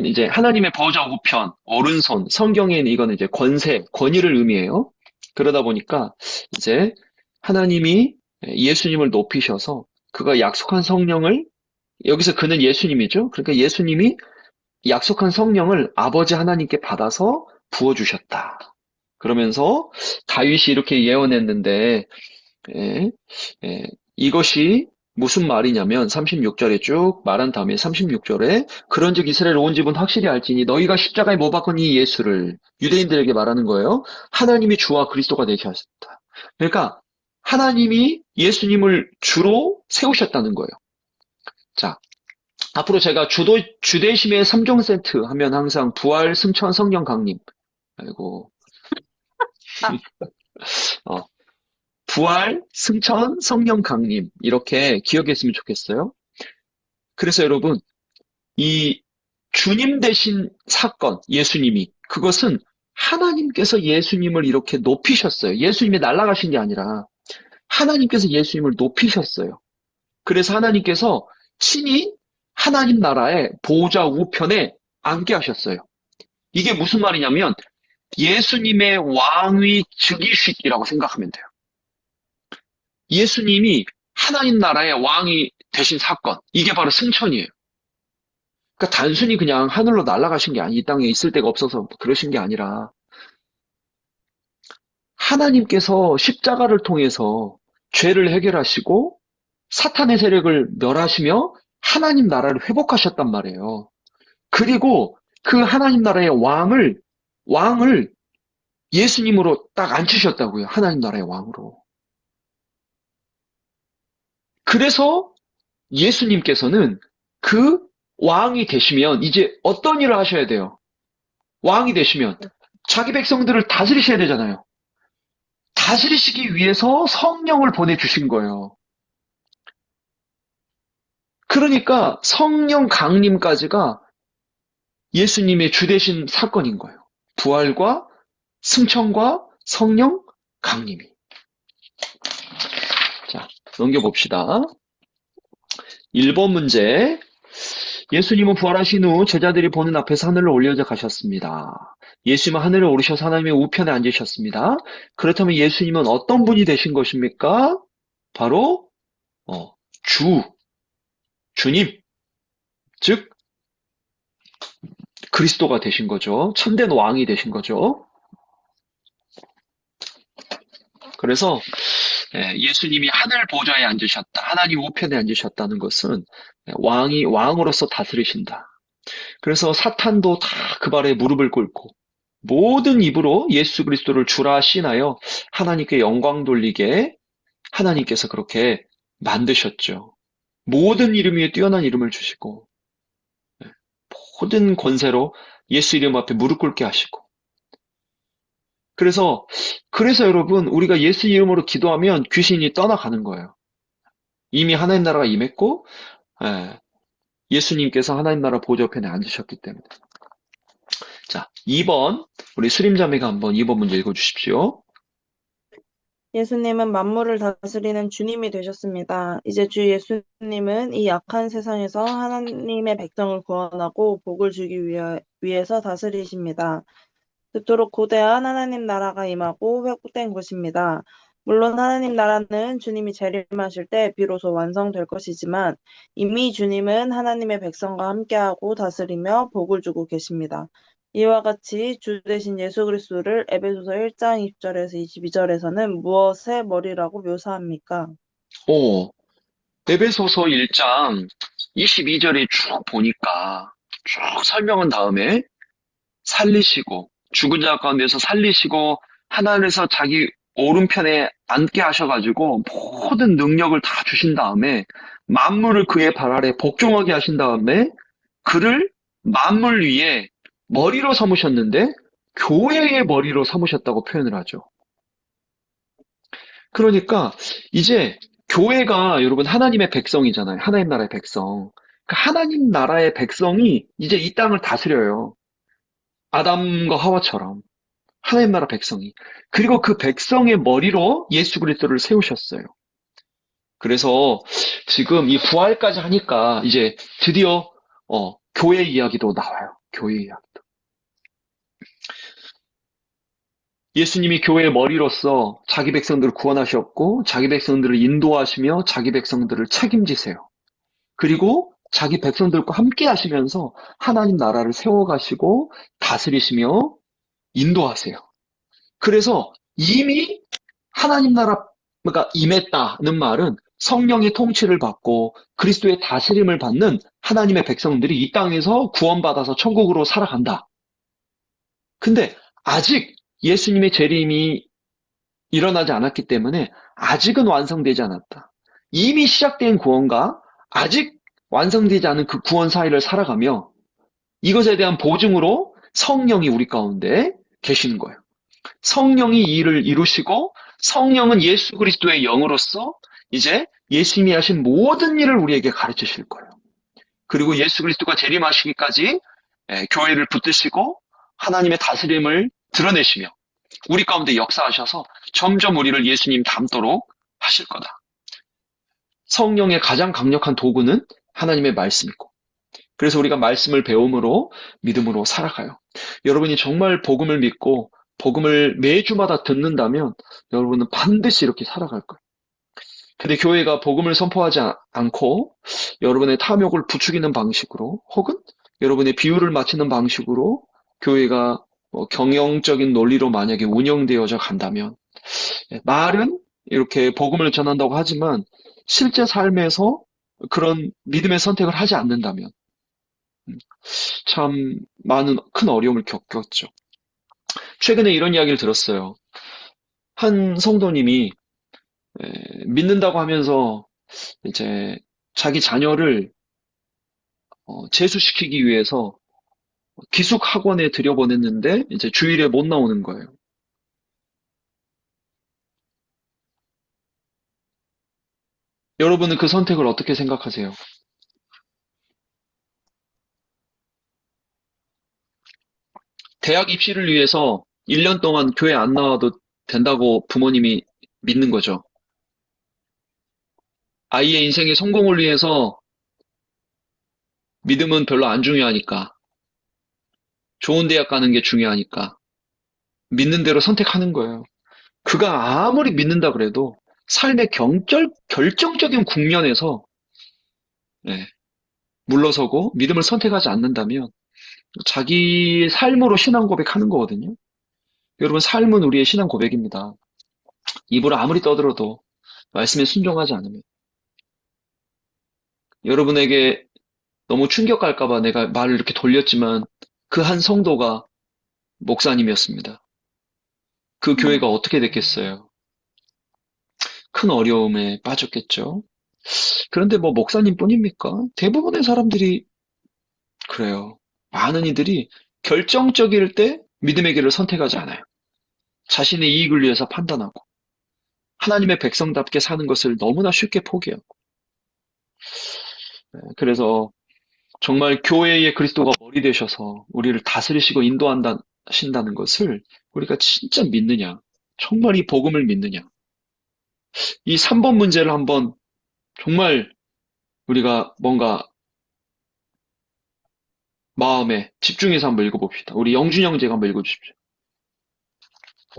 [SPEAKER 1] 이제 하나님의 보좌 우편, 오른손, 성경에는 이거는 이제 권세, 권위를 의미해요. 그러다 보니까 이제 하나님이 예수님을 높이셔서 그가 약속한 성령을, 여기서 그는 예수님이죠. 그러니까 예수님이 약속한 성령을 아버지 하나님께 받아서 부어주셨다. 그러면서 다윗이 이렇게 예언했는데, 예, 이것이 무슨 말이냐면 36절에 쭉 말한 다음에 36절에 그런즉 이스라엘 온 집은 확실히 알지니 너희가 십자가에 못 박은 이 예수를 유대인들에게 말하는 거예요. 하나님이 주와 그리스도가 되게 하셨다. 그러니까 하나님이 예수님을 주로 세우셨다는 거예요. 자, 앞으로 제가 주대심의 3종 세트 하면 항상 부활, 승천, 성령, 강림. 아이고. 어, 부활, 승천, 성령, 강림. 이렇게 기억했으면 좋겠어요. 그래서 여러분, 이 주님 되신 사건, 예수님이, 그것은 하나님께서 예수님을 이렇게 높이셨어요. 예수님이 날아가신 게 아니라 하나님께서 예수님을 높이셨어요. 그래서 하나님께서 친히 하나님 나라의 보좌 우편에 앉게 하셨어요. 이게 무슨 말이냐면 예수님의 왕위 즉위식이라고 생각하면 돼요. 예수님이 하나님 나라의 왕이 되신 사건, 이게 바로 승천이에요. 그러니까 단순히 그냥 하늘로 날아가신 게 아니, 이 땅에 있을 데가 없어서 그러신 게 아니라 하나님께서 십자가를 통해서 죄를 해결하시고 사탄의 세력을 멸하시며 하나님 나라를 회복하셨단 말이에요. 그리고 그 하나님 나라의 왕을 예수님으로 딱 앉히셨다고요. 하나님 나라의 왕으로. 그래서 예수님께서는 그 왕이 되시면 이제 어떤 일을 하셔야 돼요? 왕이 되시면 자기 백성들을 다스리셔야 되잖아요. 다스리시기 위해서 성령을 보내주신 거예요. 그러니까 성령 강림까지가 예수님의 주되신 사건인 거예요. 부활과 승천과 성령 강림이. 자, 넘겨봅시다. 1번 문제. 예수님은 부활하신 후 제자들이 보는 앞에서 하늘로 올려져 가셨습니다. 예수님은 하늘에 오르셔서 하나님의 우편에 앉으셨습니다. 그렇다면 예수님은 어떤 분이 되신 것입니까? 바로 주님, 즉 그리스도가 되신 거죠. 참된 왕이 되신 거죠. 그래서 예수님이 하늘 보좌에 앉으셨다. 하나님 우편에 앉으셨다는 것은 왕으로서 다스리신다. 그래서 사탄도 다 그 발에 무릎을 꿇고 모든 입으로 예수 그리스도를 주라 시인하여 하나님께 영광 돌리게 하나님께서 그렇게 만드셨죠. 모든 이름 위에 뛰어난 이름을 주시고 모든 권세로 예수 이름 앞에 무릎 꿇게 하시고 그래서 여러분 우리가 예수 이름으로 기도하면 귀신이 떠나가는 거예요. 이미 하나님 나라가 임했고 예수님께서 하나님 나라 보좌편에 앉으셨기 때문에. 자, 2번 우리 수림자매가 한번 2번 문제 읽어주십시오.
[SPEAKER 3] 예수님은 만물을 다스리는 주님이 되셨습니다. 이제 주 예수님은 이 악한 세상에서 하나님의 백성을 구원하고 복을 주기 위해서 다스리십니다. 그토록 고대한 하나님 나라가 임하고 회복된 것입니다. 물론 하나님 나라는 주님이 재림하실 때 비로소 완성될 것이지만 이미 주님은 하나님의 백성과 함께하고 다스리며 복을 주고 계십니다. 이와 같이 주 대신 예수 그리스도를 에베소서 1장 20절에서 22절에서는 무엇의 머리라고 묘사합니까?
[SPEAKER 1] 오, 에베소서 1장 22절에 쭉 보니까 쭉 설명한 다음에 살리시고 죽은 자 가운데서 살리시고 하나님에서 자기 오른편에 앉게 하셔가지고 모든 능력을 다 주신 다음에 만물을 그의 발 아래 복종하게 하신 다음에 그를 만물 위에 머리로 삼으셨는데 교회의 머리로 삼으셨다고 표현을 하죠. 그러니까 이제 교회가 여러분 하나님의 백성이잖아요. 하나님 나라의 백성. 그 하나님 나라의 백성이 이제 이 땅을 다스려요. 아담과 하와처럼 하나님 나라 백성이. 그리고 그 백성의 머리로 예수 그리스도를 세우셨어요. 그래서 지금 이 부활까지 하니까 이제 드디어 교회 이야기도 나와요. 교회 이야기도. 예수님이 교회의 머리로서 자기 백성들을 구원하셨고 자기 백성들을 인도하시며 자기 백성들을 책임지세요. 그리고 자기 백성들과 함께 하시면서 하나님 나라를 세워가시고 다스리시며 인도하세요. 그래서 이미 하나님 나라가 임했다는 말은 성령의 통치를 받고 그리스도의 다스림을 받는 하나님의 백성들이 이 땅에서 구원받아서 천국으로 살아간다. 근데 아직 예수님의 재림이 일어나지 않았기 때문에 아직은 완성되지 않았다. 이미 시작된 구원과 아직 완성되지 않은 그 구원 사이를 살아가며 이것에 대한 보증으로 성령이 우리 가운데 계시는 거예요. 성령이 이 일을 이루시고 성령은 예수 그리스도의 영으로서 이제 예수님이 하신 모든 일을 우리에게 가르치실 거예요. 그리고 예수 그리스도가 재림하시기까지 교회를 붙드시고 하나님의 다스림을 드러내시며 우리 가운데 역사하셔서 점점 우리를 예수님 닮도록 하실 거다. 성령의 가장 강력한 도구는 하나님의 말씀이고 그래서 우리가 말씀을 배움으로 믿음으로 살아가요. 여러분이 정말 복음을 믿고 복음을 매주마다 듣는다면 여러분은 반드시 이렇게 살아갈 거예요. 근데 교회가 복음을 선포하지 않고 여러분의 탐욕을 부추기는 방식으로 혹은 여러분의 비유를 맞추는 방식으로 교회가 경영적인 논리로 만약에 운영되어져 간다면 말은 이렇게 복음을 전한다고 하지만 실제 삶에서 그런 믿음의 선택을 하지 않는다면 참 많은 큰 어려움을 겪었죠. 최근에 이런 이야기를 들었어요. 한 성도님이 믿는다고 하면서 이제 자기 자녀를 재수시키기 위해서 기숙 학원에 들여보냈는데 이제 주일에 못 나오는 거예요. 여러분은 그 선택을 어떻게 생각하세요? 대학 입시를 위해서 1년 동안 교회 안 나와도 된다고 부모님이 믿는 거죠. 아이의 인생의 성공을 위해서 믿음은 별로 안 중요하니까, 좋은 대학 가는 게 중요하니까, 믿는 대로 선택하는 거예요. 그가 아무리 믿는다 그래도 삶의 결정적인 국면에서 물러서고 믿음을 선택하지 않는다면 자기 삶으로 신앙 고백하는 거거든요. 여러분, 삶은 우리의 신앙 고백입니다. 입으로 아무리 떠들어도 말씀에 순종하지 않으면 여러분에게 너무 충격할까봐 내가 말을 이렇게 돌렸지만 그 한 성도가 목사님이었습니다. 그 교회가 어떻게 됐겠어요? 큰 어려움에 빠졌겠죠. 그런데 뭐 목사님뿐입니까? 대부분의 사람들이 그래요. 많은 이들이 결정적일 때 믿음의 길을 선택하지 않아요. 자신의 이익을 위해서 판단하고 하나님의 백성답게 사는 것을 너무나 쉽게 포기하고 그래서 정말 교회의 그리스도가 머리 되셔서 우리를 다스리시고 인도한다신다는 것을 우리가 진짜 믿느냐? 정말 이 복음을 믿느냐? 이 3번 문제를 한번 정말 우리가 뭔가 마음에 집중해서 한번 읽어봅시다. 우리 영준형 제가 한번 읽어주십시오.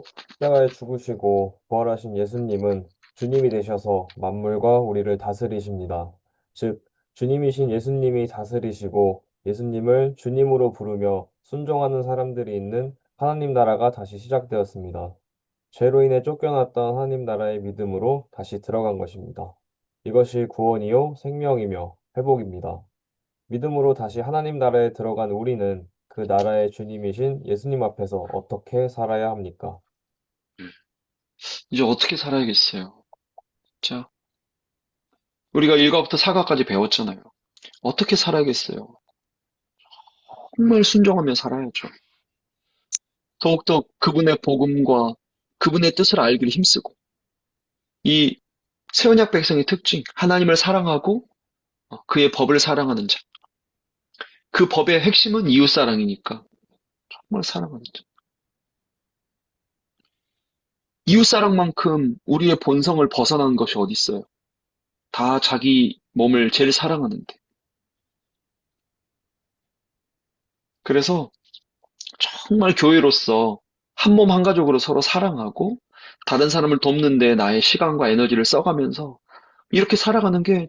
[SPEAKER 5] 십자가에 죽으시고 부활하신 예수님은 주님이 되셔서 만물과 우리를 다스리십니다. 즉, 주님이신 예수님이 다스리시고 예수님을 주님으로 부르며 순종하는 사람들이 있는 하나님 나라가 다시 시작되었습니다. 죄로 인해 쫓겨났던 하나님 나라의 믿음으로 다시 들어간 것입니다. 이것이 구원이요 생명이며 회복입니다. 믿음으로 다시 하나님 나라에 들어간 우리는 그 나라의 주님이신 예수님 앞에서 어떻게 살아야 합니까?
[SPEAKER 1] 이제 어떻게 살아야겠어요? 자, 우리가 1과부터 4과까지 배웠잖아요. 어떻게 살아야겠어요? 정말 순종하며 살아야죠. 더욱더 그분의 복음과 그분의 뜻을 알기를 힘쓰고, 이 새언약 백성의 특징, 하나님을 사랑하고 그의 법을 사랑하는 자. 그 법의 핵심은 이웃사랑이니까 정말 사랑하는 자. 이웃사랑만큼 우리의 본성을 벗어나는 것이 어디 있어요? 다 자기 몸을 제일 사랑하는데. 그래서 정말 교회로서 한 몸 한 가족으로 서로 사랑하고 다른 사람을 돕는 데 나의 시간과 에너지를 써가면서 이렇게 살아가는 게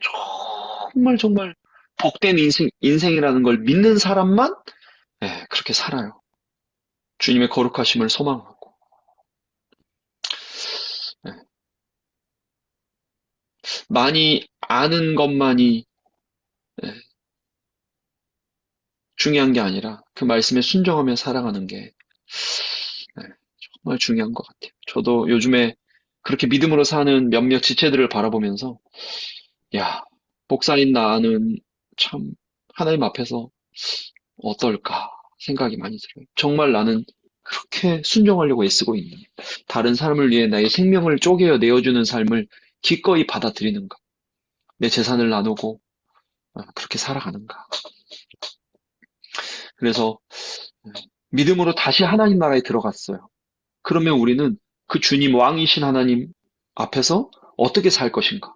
[SPEAKER 1] 정말 정말 복된 인생이라는 걸 믿는 사람만 그렇게 살아요. 주님의 거룩하심을 소망하고. 예, 많이 아는 것만이 예, 중요한 게 아니라 그 말씀에 순종하며 살아가는 게 정말 중요한 것 같아요. 저도 요즘에 그렇게 믿음으로 사는 몇몇 지체들을 바라보면서 야, 목사인 나는 참 하나님 앞에서 어떨까 생각이 많이 들어요. 정말 나는 그렇게 순종하려고 애쓰고 있는 다른 사람을 위해 나의 생명을 쪼개어 내어주는 삶을 기꺼이 받아들이는가? 내 재산을 나누고 그렇게 살아가는가? 그래서 믿음으로 다시 하나님 나라에 들어갔어요. 그러면 우리는 그 주님 왕이신 하나님 앞에서 어떻게 살 것인가?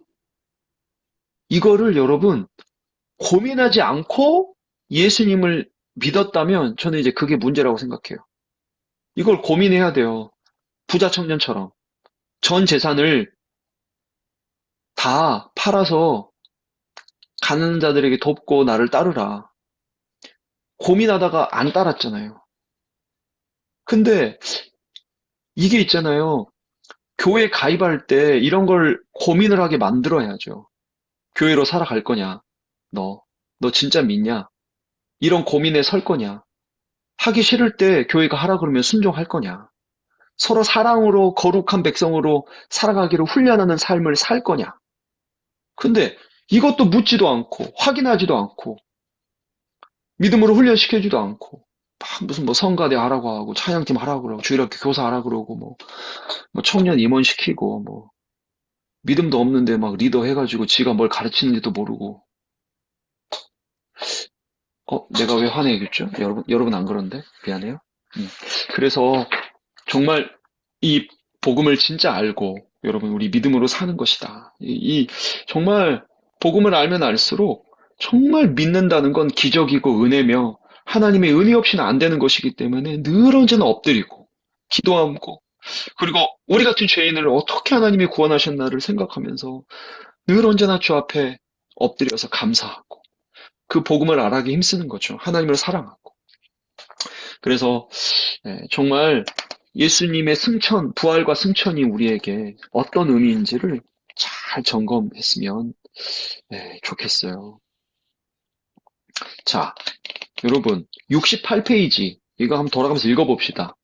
[SPEAKER 1] 이거를 여러분 고민하지 않고 예수님을 믿었다면 저는 이제 그게 문제라고 생각해요. 이걸 고민해야 돼요. 부자 청년처럼. 전 재산을 다 팔아서 가난한 자들에게 돕고 나를 따르라. 고민하다가 안 따랐잖아요. 근데 이게 있잖아요. 교회 가입할 때 이런 걸 고민을 하게 만들어야죠. 교회로 살아갈 거냐? 너 진짜 믿냐? 이런 고민에 설 거냐? 하기 싫을 때 교회가 하라 그러면 순종할 거냐? 서로 사랑으로 거룩한 백성으로 살아가기로 훈련하는 삶을 살 거냐? 근데 이것도 묻지도 않고 확인하지도 않고 믿음으로 훈련시켜주지도 않고 막 무슨 뭐 성가대 하라고 하고 찬양팀 하라고 그러고 주일학교 교사 하라고 그러고 뭐 청년 임원 시키고 뭐 믿음도 없는데 막 리더 해가지고 지가 뭘 가르치는지도 모르고 내가 왜 화내겠죠? 여러분 안 그런데? 미안해요. 그래서 정말 이 복음을 진짜 알고 여러분 우리 믿음으로 사는 것이다. 정말 복음을 알면 알수록 정말 믿는다는 건 기적이고 은혜며 하나님의 은혜 없이는 안 되는 것이기 때문에 늘 언제나 엎드리고 기도하고 그리고 우리 같은 죄인을 어떻게 하나님이 구원하셨나를 생각하면서 늘 언제나 주 앞에 엎드려서 감사하고 그 복음을 알아가기 힘쓰는 거죠. 하나님을 사랑하고. 그래서 정말 예수님의 승천, 부활과 승천이 우리에게 어떤 의미인지를 잘 점검했으면 좋겠어요. 자, 여러분 68페이지 이거 한번 돌아가면서 읽어봅시다.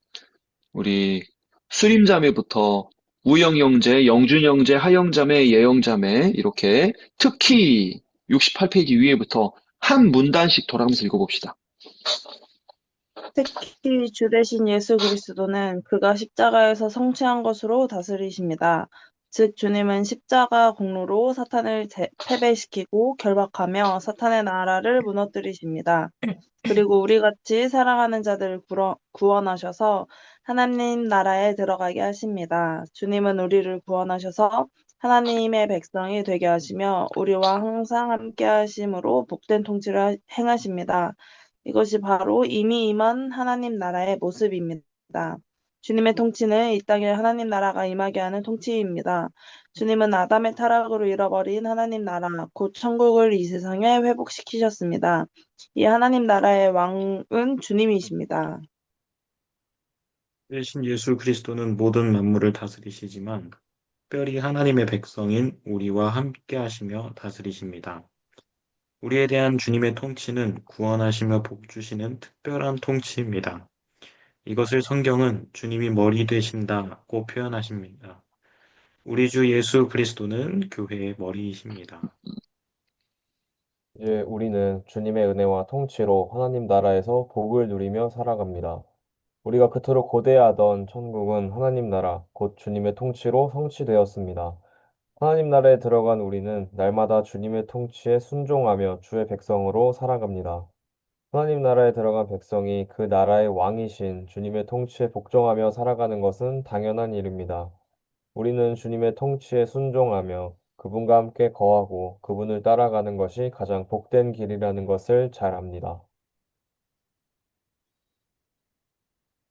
[SPEAKER 1] 우리 수림자매부터 우영영제, 영준영제, 하영자매, 예영자매 이렇게 특히 68페이지 위에부터 한 문단씩 돌아가면서 읽어봅시다.
[SPEAKER 3] 특히 주 대신 예수 그리스도는 그가 십자가에서 성취한 것으로 다스리십니다. 즉 주님은 십자가 공로로 사탄을 패배시키고 결박하며 사탄의 나라를 무너뜨리십니다. 그리고 우리같이 사랑하는 자들을 구원하셔서 하나님 나라에 들어가게 하십니다. 주님은 우리를 구원하셔서 하나님의 백성이 되게 하시며 우리와 항상 함께 하심으로 복된 통치를 행하십니다. 이것이 바로 이미 임한 하나님 나라의 모습입니다. 주님의 통치는 이 땅에 하나님 나라가 임하게 하는 통치입니다. 주님은 아담의 타락으로 잃어버린 하나님 나라, 곧 천국을 이 세상에 회복시키셨습니다. 이 하나님 나라의 왕은 주님이십니다.
[SPEAKER 4] 대신 예수 그리스도는 모든 만물을 다스리시지만 특별히 하나님의 백성인 우리와 함께 하시며 다스리십니다. 우리에 대한 주님의 통치는 구원하시며 복 주시는 특별한 통치입니다. 이것을 성경은 주님이 머리 되신다고 표현하십니다. 우리 주 예수 그리스도는 교회의 머리이십니다.
[SPEAKER 5] 이제 우리는 주님의 은혜와 통치로 하나님 나라에서 복을 누리며 살아갑니다. 우리가 그토록 고대하던 천국은 하나님 나라, 곧 주님의 통치로 성취되었습니다. 하나님 나라에 들어간 우리는 날마다 주님의 통치에 순종하며 주의 백성으로 살아갑니다. 하나님 나라에 들어간 백성이 그 나라의 왕이신 주님의 통치에 복종하며 살아가는 것은 당연한 일입니다. 우리는 주님의 통치에 순종하며 그분과 함께 거하고 그분을 따라가는 것이 가장 복된 길이라는 것을 잘 압니다.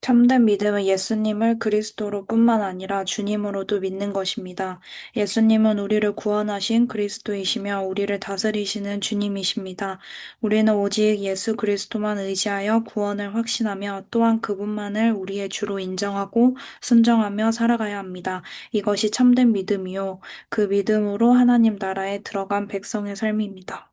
[SPEAKER 6] 참된 믿음은 예수님을 그리스도로 뿐만 아니라 주님으로도 믿는 것입니다. 예수님은 우리를 구원하신 그리스도이시며 우리를 다스리시는 주님이십니다. 우리는 오직 예수 그리스도만 의지하여 구원을 확신하며 또한 그분만을 우리의 주로 인정하고 순종하며 살아가야 합니다. 이것이 참된 믿음이요. 그 믿음으로 하나님 나라에 들어간 백성의 삶입니다.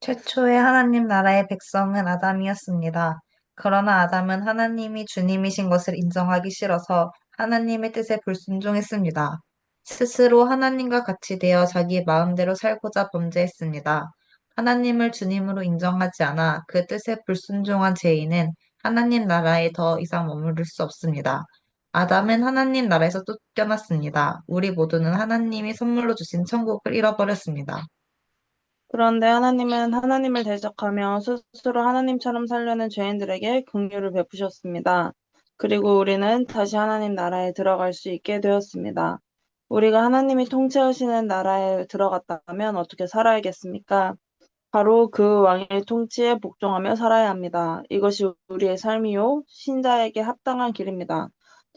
[SPEAKER 7] 최초의 하나님 나라의 백성은 아담이었습니다. 그러나 아담은 하나님이 주님이신 것을 인정하기 싫어서 하나님의 뜻에 불순종했습니다. 스스로 하나님과 같이 되어 자기 마음대로 살고자 범죄했습니다. 하나님을 주님으로 인정하지 않아 그 뜻에 불순종한 죄인은 하나님 나라에 더 이상 머무를 수 없습니다. 아담은 하나님 나라에서 쫓겨났습니다. 우리 모두는 하나님이 선물로 주신 천국을 잃어버렸습니다.
[SPEAKER 3] 그런데 하나님은 하나님을 대적하며 스스로 하나님처럼 살려는 죄인들에게 긍휼을 베푸셨습니다. 그리고 우리는 다시 하나님 나라에 들어갈 수 있게 되었습니다. 우리가 하나님이 통치하시는 나라에 들어갔다면 어떻게 살아야겠습니까? 바로 그 왕의 통치에 복종하며 살아야 합니다. 이것이 우리의 삶이요, 신자에게 합당한 길입니다.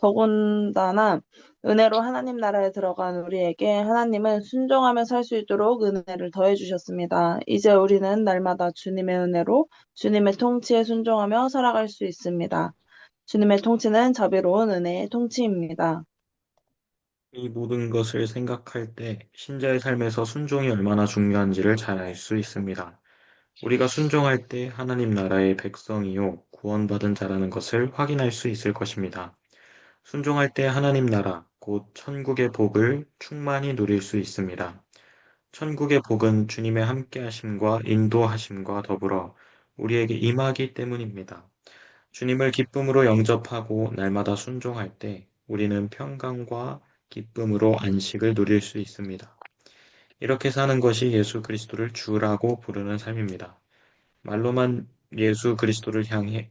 [SPEAKER 3] 더군다나 은혜로 하나님 나라에 들어간 우리에게 하나님은 순종하며 살 수 있도록 은혜를 더해 주셨습니다. 이제 우리는 날마다 주님의 은혜로 주님의 통치에 순종하며 살아갈 수 있습니다. 주님의 통치는 자비로운 은혜의 통치입니다.
[SPEAKER 4] 이 모든 것을 생각할 때 신자의 삶에서 순종이 얼마나 중요한지를 잘 알 수 있습니다. 우리가 순종할 때 하나님 나라의 백성이요 구원받은 자라는 것을 확인할 수 있을 것입니다. 순종할 때 하나님 나라, 곧 천국의 복을 충만히 누릴 수 있습니다. 천국의 복은 주님의 함께하심과 인도하심과 더불어 우리에게 임하기 때문입니다. 주님을 기쁨으로 영접하고 날마다 순종할 때 우리는 평강과 기쁨으로 안식을 누릴 수 있습니다. 이렇게 사는 것이 예수 그리스도를 주라고 부르는 삶입니다. 말로만 예수 그리스도를 향해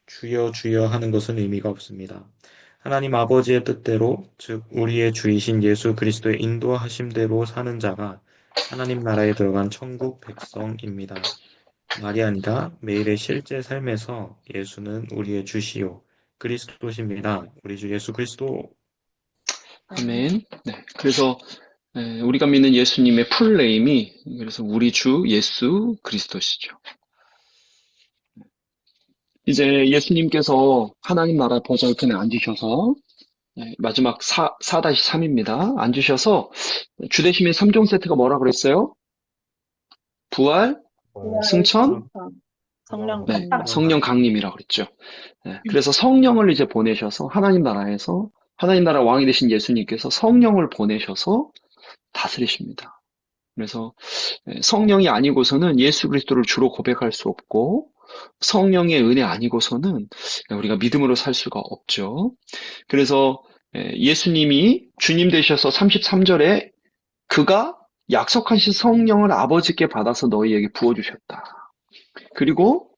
[SPEAKER 4] 주여 주여 하는 것은 의미가 없습니다. 하나님 아버지의 뜻대로, 즉 우리의 주이신 예수 그리스도의 인도하심대로 사는 자가 하나님 나라에 들어간 천국 백성입니다. 말이 아니라 매일의 실제 삶에서 예수는 우리의 주시요 그리스도십니다. 우리 주 예수 그리스도.
[SPEAKER 1] 아멘. 네. 그래서 우리가 믿는 예수님의 풀네임이 그래서 우리 주 예수 그리스도시죠. 이제 예수님께서 하나님 나라 보좌우편에 앉으셔서 마지막 4-3입니다. 앉으셔서 주대심의 3종 세트가 뭐라 그랬어요? 부활, 승천,
[SPEAKER 3] 성령
[SPEAKER 1] 네,
[SPEAKER 3] 강림.
[SPEAKER 1] 성령 강림이라고 그랬죠. 그래서 성령을 이제 보내셔서 하나님 나라에서 하나님 나라 왕이 되신 예수님께서 성령을 보내셔서 다스리십니다. 그래서 성령이 아니고서는 예수 그리스도를 주로 고백할 수 없고 성령의 은혜 아니고서는 우리가 믿음으로 살 수가 없죠. 그래서 예수님이 주님 되셔서 33절에 그가 약속하신 성령을 아버지께 받아서 너희에게 부어주셨다. 그리고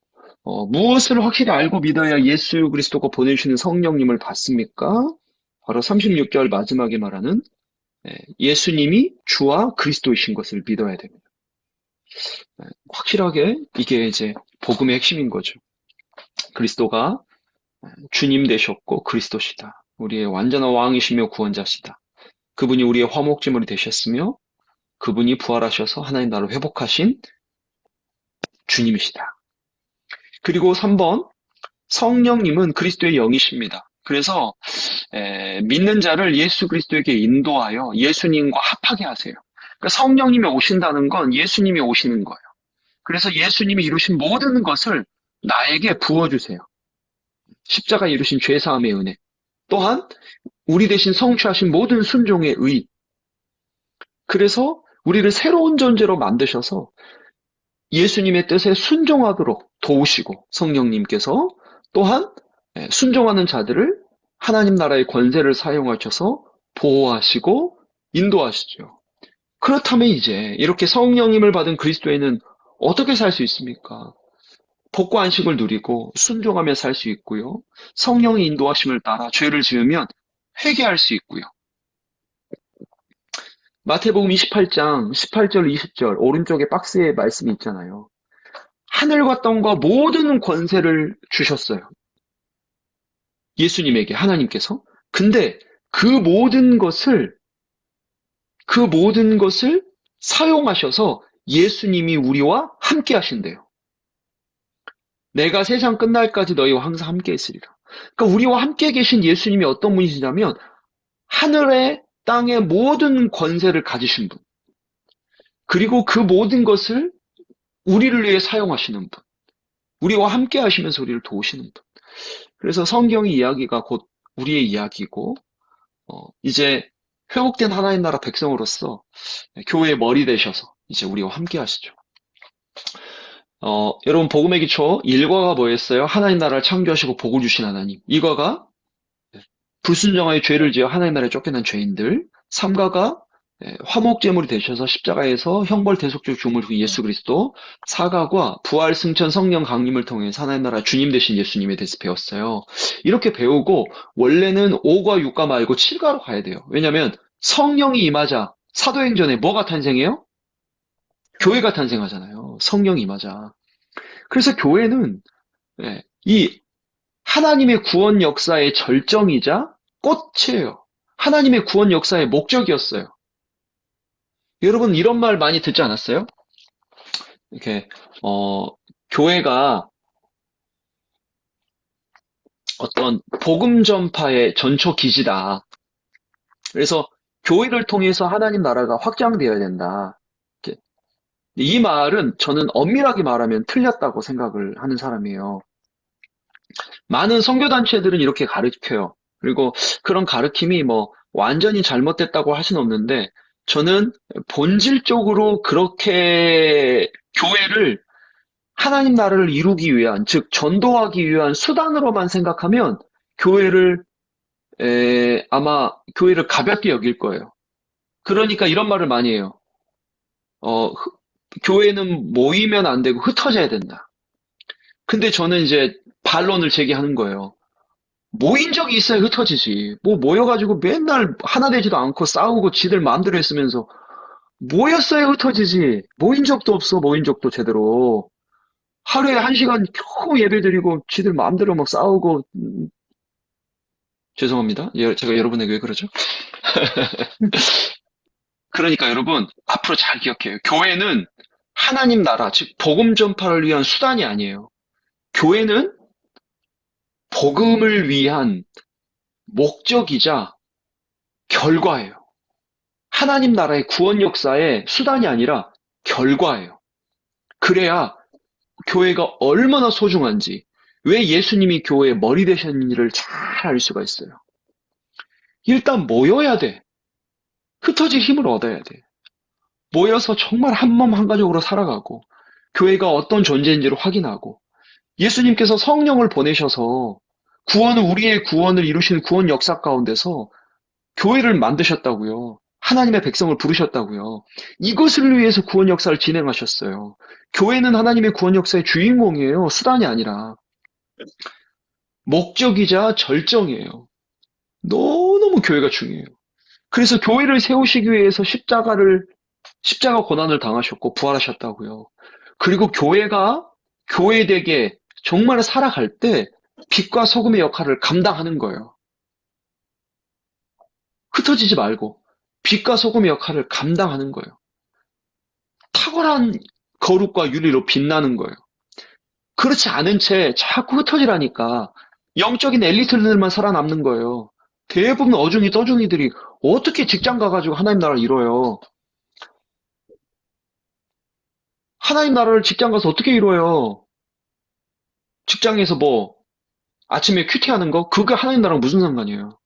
[SPEAKER 1] 무엇을 확실히 알고 믿어야 예수 그리스도가 보내주시는 성령님을 받습니까? 바로 36절 마지막에 말하는 예수님이 주와 그리스도이신 것을 믿어야 됩니다. 확실하게 이게 이제 복음의 핵심인 거죠. 그리스도가 주님 되셨고 그리스도시다. 우리의 완전한 왕이시며 구원자시다. 그분이 우리의 화목제물이 되셨으며 그분이 부활하셔서 하나님 나라를 회복하신 주님이시다. 그리고 3번, 성령님은 그리스도의 영이십니다. 그래서 믿는 자를 예수 그리스도에게 인도하여 예수님과 합하게 하세요. 그러니까 성령님이 오신다는 건 예수님이 오시는 거예요. 그래서 예수님이 이루신 모든 것을 나에게 부어주세요. 십자가 이루신 죄사함의 은혜. 또한 우리 대신 성취하신 모든 순종의 의. 그래서 우리를 새로운 존재로 만드셔서 예수님의 뜻에 순종하도록 도우시고 성령님께서 또한 순종하는 자들을 하나님 나라의 권세를 사용하셔서 보호하시고 인도하시죠. 그렇다면 이제 이렇게 성령님을 받은 그리스도인은 어떻게 살 수 있습니까? 복과 안식을 누리고 순종하며 살 수 있고요. 성령의 인도하심을 따라 죄를 지으면 회개할 수 있고요. 마태복음 28장 18절 20절 오른쪽에 박스에 말씀이 있잖아요. 하늘과 땅과 모든 권세를 주셨어요. 예수님에게 하나님께서. 근데 그 모든 것을 사용하셔서 예수님이 우리와 함께 하신대요. 내가 세상 끝날까지 너희와 항상 함께 있으리라. 그러니까 우리와 함께 계신 예수님이 어떤 분이시냐면 하늘의 땅의 모든 권세를 가지신 분. 그리고 그 모든 것을 우리를 위해 사용하시는 분. 우리와 함께 하시면서 우리를 도우시는 분. 그래서 성경의 이야기가 곧 우리의 이야기고 이제 회복된 하나님 나라 백성으로서 교회의 머리 되셔서 이제 우리와 함께 하시죠. 여러분 복음의 기초 1과가 뭐였어요? 하나님 나라를 창조하시고 복을 주신 하나님. 2과가 불순종하여 죄를 지어 하나님 나라에 쫓겨난 죄인들. 3과가 화목제물이 되셔서 십자가에서 형벌 대속적 죽음을 주 예수 그리스도. 4과가 부활 승천 성령 강림을 통해서 하나님 나라 주님 되신 예수님에 대해서 배웠어요. 이렇게 배우고 원래는 5과 6과 말고 7과로 가야 돼요. 왜냐하면 성령이 임하자 사도행전에 뭐가 탄생해요? 교회가 탄생하잖아요. 성령이 임하자. 그래서 교회는 이 하나님의 구원 역사의 절정이자 꽃이에요. 하나님의 구원 역사의 목적이었어요. 여러분 이런 말 많이 듣지 않았어요? 이렇게 교회가 어떤 복음 전파의 전초 기지다. 그래서 교회를 통해서 하나님 나라가 확장되어야 된다. 이 말은 저는 엄밀하게 말하면 틀렸다고 생각을 하는 사람이에요. 많은 선교단체들은 이렇게 가르쳐요. 그리고 그런 가르침이 뭐 완전히 잘못됐다고 할 수는 없는데 저는 본질적으로 그렇게 교회를 하나님 나라를 이루기 위한, 즉 전도하기 위한 수단으로만 생각하면 아마 교회를 가볍게 여길 거예요. 그러니까 이런 말을 많이 해요. 교회는 모이면 안 되고 흩어져야 된다. 근데 저는 이제 반론을 제기하는 거예요. 모인 적이 있어야 흩어지지. 뭐 모여가지고 맨날 하나 되지도 않고 싸우고 지들 마음대로 했으면서 모였어야 흩어지지. 모인 적도 없어. 모인 적도 제대로. 하루에 1시간 겨우 예배드리고 지들 마음대로 막 싸우고 죄송합니다. 제가 여러분에게 왜 그러죠? 그러니까 여러분 앞으로 잘 기억해요. 교회는 하나님 나라, 즉 복음 전파를 위한 수단이 아니에요. 교회는 복음을 위한 목적이자 결과예요. 하나님 나라의 구원 역사의 수단이 아니라 결과예요. 그래야 교회가 얼마나 소중한지, 왜 예수님이 교회의 머리 되셨는지를 잘 알 수가 있어요. 일단 모여야 돼. 흩어질 힘을 얻어야 돼. 모여서 정말 한 몸 한 가족으로 살아가고 교회가 어떤 존재인지를 확인하고 예수님께서 성령을 보내셔서 우리의 구원을 이루시는 구원 역사 가운데서 교회를 만드셨다고요. 하나님의 백성을 부르셨다고요. 이것을 위해서 구원 역사를 진행하셨어요. 교회는 하나님의 구원 역사의 주인공이에요. 수단이 아니라. 목적이자 절정이에요. 너무너무 교회가 중요해요. 그래서 교회를 세우시기 위해서 십자가 고난을 당하셨고 부활하셨다고요. 그리고 교회가 교회되게 정말 살아갈 때 빛과 소금의 역할을 감당하는 거예요. 흩어지지 말고 빛과 소금의 역할을 감당하는 거예요. 탁월한 거룩과 윤리로 빛나는 거예요. 그렇지 않은 채 자꾸 흩어지라니까 영적인 엘리트들만 살아남는 거예요. 대부분 어중이 떠중이들이 어떻게 직장 가가지고 하나님 나라를 이뤄요? 하나님 나라를 직장 가서 어떻게 이뤄요? 직장에서 뭐 아침에 큐티하는 거? 그게 하나님 나라랑 무슨 상관이에요?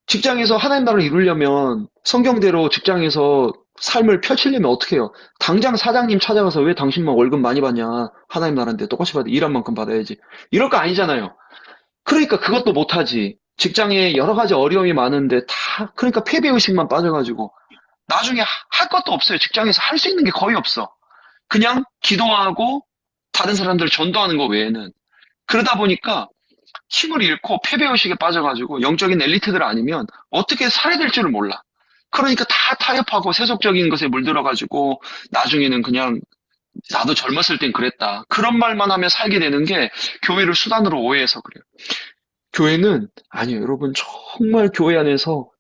[SPEAKER 1] 직장에서 하나님 나라를 이루려면 성경대로 직장에서 삶을 펼치려면 어떻게 해요? 당장 사장님 찾아가서 왜 당신만 월급 많이 받냐? 하나님 나라인데 똑같이 받아. 일한 만큼 받아야지. 이럴 거 아니잖아요. 그러니까 그것도 못하지. 직장에 여러 가지 어려움이 많은데 그러니까 패배의식만 빠져가지고 나중에 할 것도 없어요. 직장에서 할 수 있는 게 거의 없어. 그냥 기도하고 다른 사람들을 전도하는 거 외에는. 그러다 보니까 힘을 잃고 패배의식에 빠져가지고 영적인 엘리트들 아니면 어떻게 살아야 될 줄을 몰라. 그러니까 다 타협하고 세속적인 것에 물들어가지고 나중에는 그냥 나도 젊었을 땐 그랬다. 그런 말만 하며 살게 되는 게 교회를 수단으로 오해해서 그래요. 교회는 아니에요. 여러분 정말 교회 안에서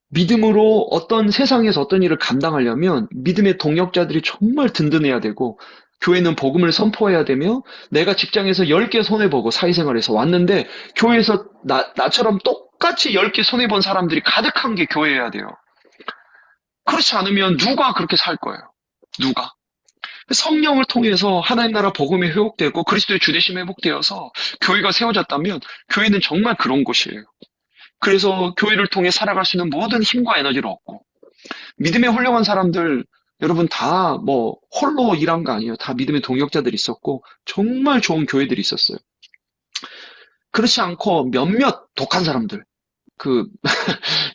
[SPEAKER 1] 믿음으로 세상에서 어떤 일을 감당하려면 믿음의 동역자들이 정말 든든해야 되고 교회는 복음을 선포해야 되며 내가 직장에서 10개 손해보고 사회생활에서 왔는데 교회에서 나처럼 똑같이 10개 손해본 사람들이 가득한 게 교회여야 돼요. 그렇지 않으면 누가 그렇게 살 거예요? 누가? 성령을 통해서 하나님 나라 복음이 회복되고 그리스도의 주대심이 회복되어서 교회가 세워졌다면 교회는 정말 그런 곳이에요. 그래서 교회를 통해 살아갈 수 있는 모든 힘과 에너지를 얻고 믿음의 훌륭한 사람들 여러분 다 뭐 홀로 일한 거 아니에요. 다 믿음의 동역자들이 있었고 정말 좋은 교회들이 있었어요. 그렇지 않고 몇몇 독한 사람들 그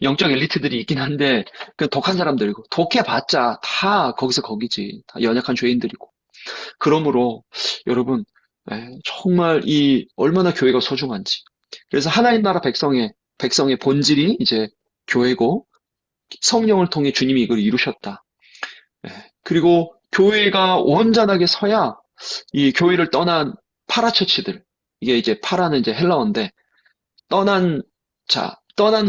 [SPEAKER 1] 영적 엘리트들이 있긴 한데 그 독한 사람들이고 독해봤자 다 거기서 거기지. 다 연약한 죄인들이고. 그러므로 여러분 정말 얼마나 교회가 소중한지. 그래서 하나님 나라 백성의 본질이 이제 교회고 성령을 통해 주님이 이걸 이루셨다. 그리고 교회가 온전하게 서야 이 교회를 떠난 파라처치들, 이게 이제 파라는 이제 헬라어인데 떠난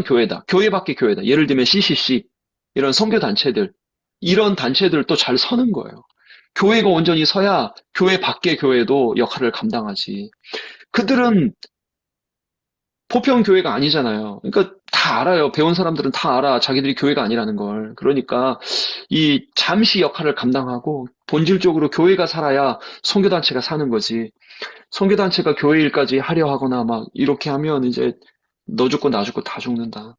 [SPEAKER 1] 교회다. 교회 밖의 교회다. 예를 들면 CCC 이런 선교 단체들, 이런 단체들도 잘 서는 거예요. 교회가 온전히 서야 교회 밖의 교회도 역할을 감당하지. 그들은 보편 교회가 아니잖아요. 그러니까 다 알아요. 배운 사람들은 다 알아. 자기들이 교회가 아니라는 걸. 그러니까 이 잠시 역할을 감당하고 본질적으로 교회가 살아야 선교단체가 사는 거지. 선교단체가 교회 일까지 하려 하거나 막 이렇게 하면 이제 너 죽고 나 죽고 다 죽는다.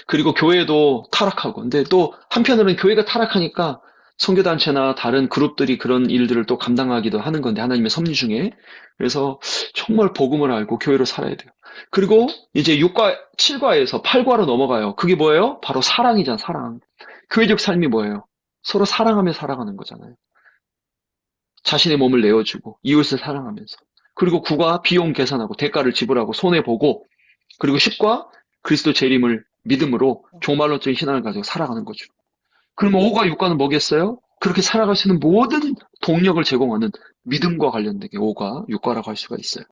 [SPEAKER 1] 그리고 교회도 타락하고. 근데 또 한편으로는 교회가 타락하니까 선교단체나 다른 그룹들이 그런 일들을 또 감당하기도 하는 건데 하나님의 섭리 중에. 그래서 정말 복음을 알고 교회로 살아야 돼요. 그리고 이제 6과, 7과에서 8과로 넘어가요. 그게 뭐예요? 바로 사랑이잖아, 사랑. 교회적 삶이 뭐예요? 서로 사랑하며 살아가는 거잖아요. 자신의 몸을 내어주고 이웃을 사랑하면서. 그리고 9과 비용 계산하고 대가를 지불하고 손해보고 그리고 10과 그리스도 재림을 믿음으로 종말론적인 신앙을 가지고 살아가는 거죠. 그러면 5과 6과는 뭐겠어요? 그렇게 살아갈 수 있는 모든 동력을 제공하는 믿음과 관련된 게 5과 6과라고 할 수가 있어요.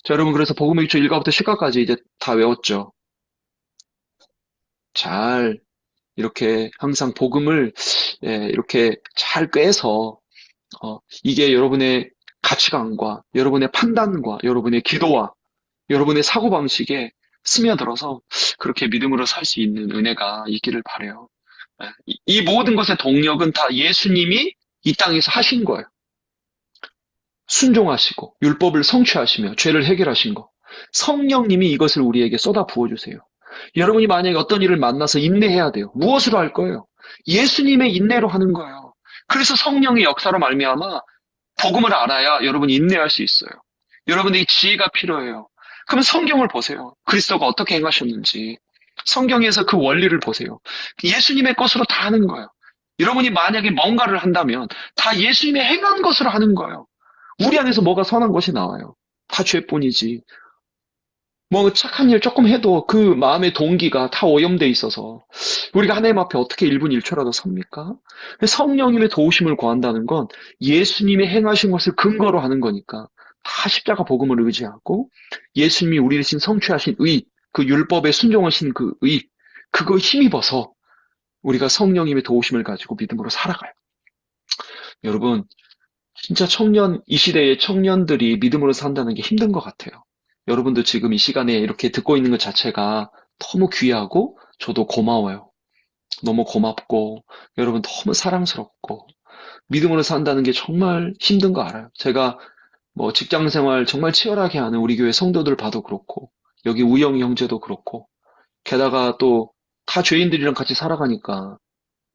[SPEAKER 1] 자, 여러분, 그래서 복음의 기초 1과부터 10과까지 이제 다 외웠죠. 잘, 이렇게 항상 복음을, 이렇게 잘 꿰서, 이게 여러분의 가치관과, 여러분의 판단과, 여러분의 기도와, 여러분의 사고방식에 스며들어서 그렇게 믿음으로 살 수 있는 은혜가 있기를 바라요. 이 모든 것의 동력은 다 예수님이 이 땅에서 하신 거예요. 순종하시고 율법을 성취하시며 죄를 해결하신 거. 성령님이 이것을 우리에게 쏟아 부어주세요. 여러분이 만약에 어떤 일을 만나서 인내해야 돼요. 무엇으로 할 거예요? 예수님의 인내로 하는 거예요. 그래서 성령의 역사로 말미암아 복음을 알아야 여러분이 인내할 수 있어요. 여러분에게 지혜가 필요해요. 그럼 성경을 보세요. 그리스도가 어떻게 행하셨는지. 성경에서 그 원리를 보세요. 예수님의 것으로 다 하는 거예요. 여러분이 만약에 뭔가를 한다면 다 예수님의 행한 것으로 하는 거예요. 우리 안에서 뭐가 선한 것이 나와요. 다 죄뿐이지. 뭐 착한 일 조금 해도 그 마음의 동기가 다 오염돼 있어서 우리가 하나님 앞에 어떻게 1분 1초라도 섭니까? 성령님의 도우심을 구한다는 건 예수님의 행하신 것을 근거로 하는 거니까 다 십자가 복음을 의지하고 예수님이 우리 대신 성취하신 의, 그 율법에 순종하신 그 의, 그거 힘입어서 우리가 성령님의 도우심을 가지고 믿음으로 살아가요. 여러분, 진짜 이 시대의 청년들이 믿음으로 산다는 게 힘든 것 같아요. 여러분도 지금 이 시간에 이렇게 듣고 있는 것 자체가 너무 귀하고 저도 고마워요. 너무 고맙고 여러분 너무 사랑스럽고 믿음으로 산다는 게 정말 힘든 거 알아요. 제가 뭐 직장 생활 정말 치열하게 하는 우리 교회 성도들 봐도 그렇고 여기 우영이 형제도 그렇고 게다가 또 다 죄인들이랑 같이 살아가니까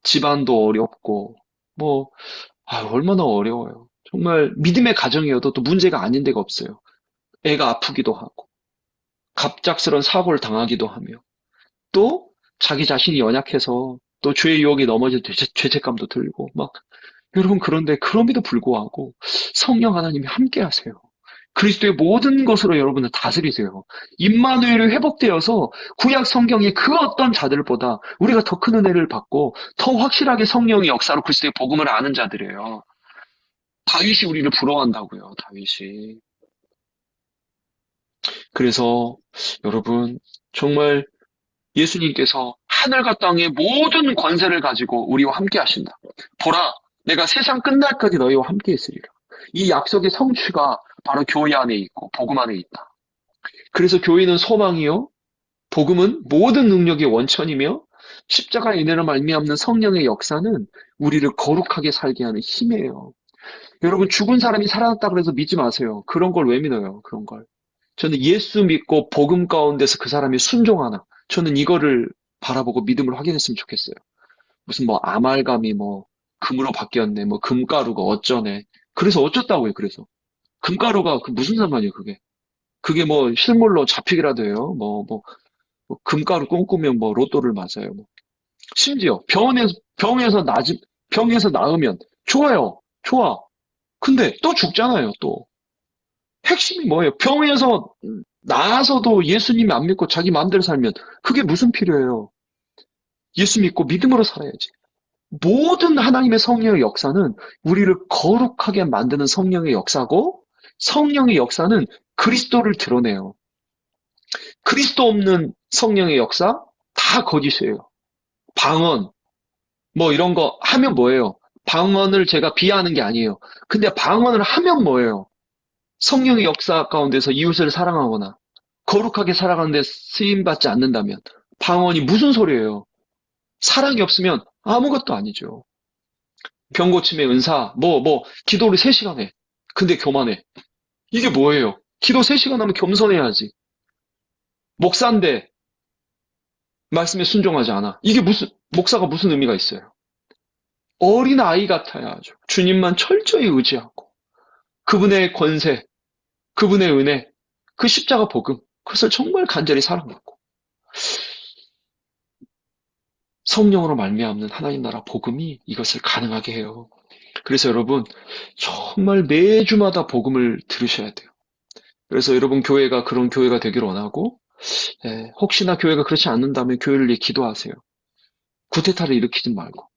[SPEAKER 1] 집안도 어렵고 뭐 얼마나 어려워요. 정말 믿음의 가정이어도 또 문제가 아닌 데가 없어요. 애가 아프기도 하고 갑작스런 사고를 당하기도 하며 또 자기 자신이 연약해서 또 죄의 유혹에 넘어질 때 죄책감도 들고 막 여러분 그런데 그럼에도 불구하고 성령 하나님이 함께 하세요. 그리스도의 모든 것으로 여러분을 다스리세요. 임마누엘이 회복되어서 구약 성경의 그 어떤 자들보다 우리가 더 큰 은혜를 받고 더 확실하게 성령의 역사로 그리스도의 복음을 아는 자들이에요. 다윗이 우리를 부러워한다고요. 다윗이. 그래서 여러분 정말 예수님께서 하늘과 땅의 모든 권세를 가지고 우리와 함께 하신다. 보라, 내가 세상 끝날까지 너희와 함께 있으리라. 이 약속의 성취가 바로 교회 안에 있고 복음 안에 있다. 그래서 교회는 소망이요, 복음은 모든 능력의 원천이며 십자가의 은혜로 말미암는 성령의 역사는 우리를 거룩하게 살게 하는 힘이에요. 여러분 죽은 사람이 살아났다 그래서 믿지 마세요. 그런 걸 왜 믿어요? 그런 걸. 저는 예수 믿고 복음 가운데서 그 사람이 순종하나. 저는 이거를 바라보고 믿음을 확인했으면 좋겠어요. 무슨 뭐 아말감이 뭐 금으로 바뀌었네, 뭐 금가루가 어쩌네. 그래서 어쩌다고요, 그래서. 금가루가 그 무슨 상관이에요, 그게. 그게 뭐 실물로 잡히기라도 해요. 뭐 금가루 꿈꾸면 뭐 로또를 맞아요. 뭐. 심지어 병에서 나으면 좋아요. 좋아. 근데 또 죽잖아요, 또. 핵심이 뭐예요? 병에서 나아서도 예수님이 안 믿고 자기 마음대로 살면 그게 무슨 필요해요? 예수 믿고 믿음으로 살아야지. 모든 하나님의 성령의 역사는 우리를 거룩하게 만드는 성령의 역사고 성령의 역사는 그리스도를 드러내요. 그리스도 없는 성령의 역사 다 거짓이에요. 방언 뭐 이런 거 하면 뭐예요? 방언을 제가 비하하는 게 아니에요. 근데 방언을 하면 뭐예요? 성령의 역사 가운데서 이웃을 사랑하거나 거룩하게 살아가는데 쓰임받지 않는다면 방언이 무슨 소리예요? 사랑이 없으면 아무것도 아니죠. 병 고침의 은사, 기도를 3시간 해. 근데 교만해. 이게 뭐예요? 기도 3시간 하면 겸손해야지. 목사인데 말씀에 순종하지 않아. 이게 목사가 무슨 의미가 있어요? 어린 아이 같아야죠. 주님만 철저히 의지하고 그분의 권세, 그분의 은혜, 그 십자가 복음, 그것을 정말 간절히 사랑하고 성령으로 말미암는 하나님 나라 복음이 이것을 가능하게 해요. 그래서 여러분 정말 매주마다 복음을 들으셔야 돼요. 그래서 여러분 교회가 그런 교회가 되기를 원하고 혹시나 교회가 그렇지 않는다면 교회를 위해 기도하세요. 구태타를 일으키지 말고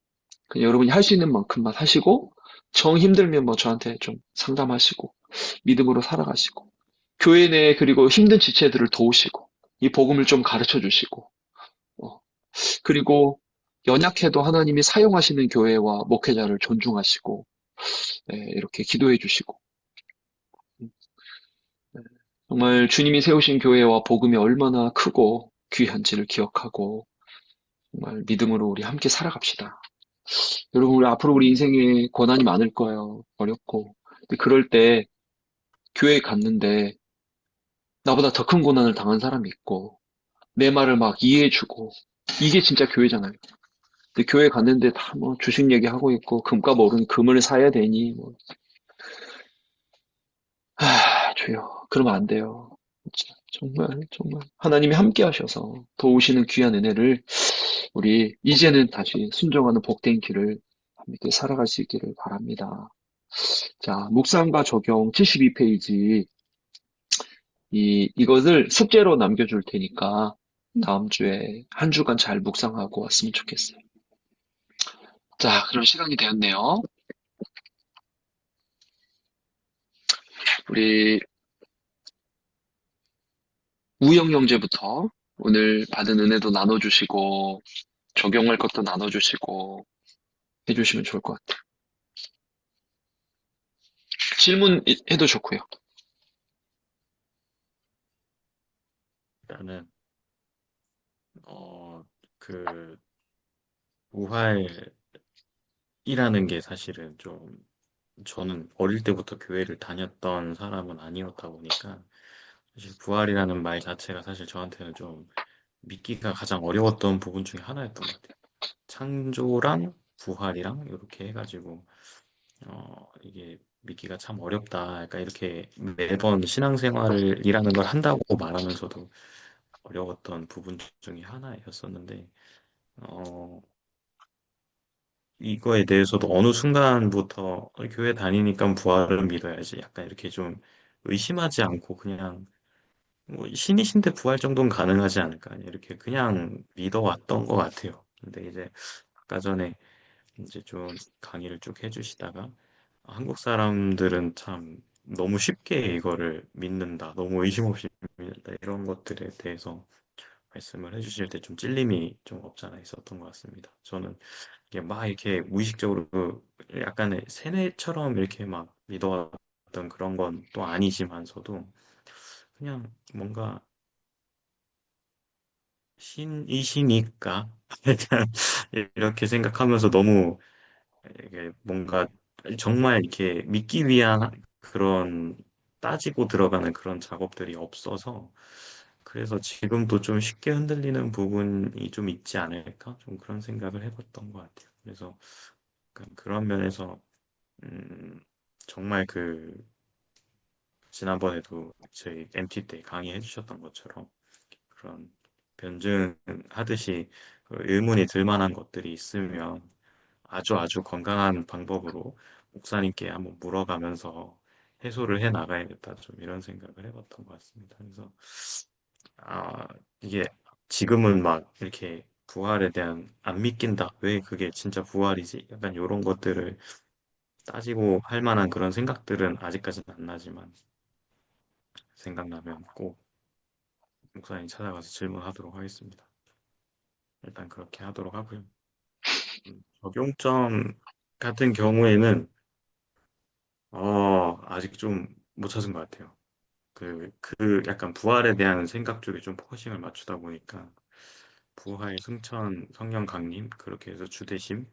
[SPEAKER 1] 그냥 여러분이 할 수 있는 만큼만 하시고 정 힘들면 뭐 저한테 좀 상담하시고 믿음으로 살아가시고 교회 내에 그리고 힘든 지체들을 도우시고 이 복음을 좀 가르쳐 주시고 그리고 연약해도 하나님이 사용하시는 교회와 목회자를 존중하시고 이렇게 기도해 주시고 정말 주님이 세우신 교회와 복음이 얼마나 크고 귀한지를 기억하고 정말 믿음으로 우리 함께 살아갑시다. 여러분 우리 앞으로 우리 인생에 고난이 많을 거예요. 어렵고 근데 그럴 때 교회에 갔는데 나보다 더 큰 고난을 당한 사람이 있고 내 말을 막 이해해주고 이게 진짜 교회잖아요. 근데 교회 갔는데 다 뭐 주식 얘기하고 있고 금값 오르니 금을 사야 되니 뭐. 주여 그러면 안 돼요. 진짜 정말 하나님이 함께 하셔서 도우시는 귀한 은혜를 우리 이제는 다시 순종하는 복된 길을 함께 살아갈 수 있기를 바랍니다. 자, 묵상과 적용 72페이지 이것을 숙제로 남겨줄 테니까 다음 주에 한 주간 잘 묵상하고 왔으면 좋겠어요. 자, 그럼 시간이 되었네요. 우리 우영 형제부터 오늘 받은 은혜도 나눠주시고, 적용할 것도 나눠주시고, 해주시면 좋을 것 같아요. 질문 해도 좋고요.
[SPEAKER 4] 일단은 그 부활이라는 게 사실은 좀 저는 어릴 때부터 교회를 다녔던 사람은 아니었다 보니까 사실 부활이라는 말 자체가 사실 저한테는 좀 믿기가 가장 어려웠던 부분 중에 하나였던 것 같아요. 창조랑 부활이랑 이렇게 해가지고 이게 믿기가 참 어렵다. 약간 이렇게 매번 신앙생활이라는 걸 한다고 말하면서도 어려웠던 부분 중에 하나였었는데 어, 이거에 대해서도 어느 순간부터 교회 다니니까 부활을 믿어야지. 약간 이렇게 좀 의심하지 않고 그냥 뭐 신이신데 부활 정도는 가능하지 않을까. 이렇게 그냥 믿어왔던 것 같아요. 근데 이제 아까 전에 이제 좀 강의를 쭉 해주시다가 한국 사람들은 참 너무 쉽게 이거를 믿는다. 너무 의심 없이 믿는다. 이런 것들에 대해서 말씀을 해주실 때 좀 찔림이 좀 없잖아 있었던 것 같습니다. 저는 이게 막 이렇게 무의식적으로 약간의 세뇌처럼 이렇게 막 믿어왔던 그런 건 또 아니지만서도 그냥 뭔가 신이시니까 약간 이렇게 생각하면서 너무 이게 뭔가 정말 이렇게 믿기 위한 그런 따지고 들어가는 그런 작업들이 없어서 그래서 지금도 좀 쉽게 흔들리는 부분이 좀 있지 않을까? 좀 그런 생각을 해봤던 것 같아요. 그래서 그런 면에서 음, 정말 지난번에도 저희 MT 때 강의해 주셨던 것처럼 그런 변증하듯이 그 의문이 들 만한 것들이 있으면 아주 아주 건강한 방법으로 목사님께 한번 물어가면서 해소를 해 나가야겠다. 좀 이런 생각을 해봤던 것 같습니다. 그래서 아, 이게 지금은 막 이렇게 부활에 대한 안 믿긴다. 왜 그게 진짜 부활이지? 약간 이런 것들을 따지고 할 만한 그런 생각들은 아직까지는 안 나지만 생각나면 꼭 목사님 찾아가서 질문하도록 하겠습니다. 일단 그렇게 하도록 하고요. 적용점 같은 경우에는 아직 좀 못 찾은 것 같아요. 약간 부활에 대한 생각 쪽에 좀 포커싱을 맞추다 보니까 부활, 승천, 성령 강림 그렇게 해서 주대심에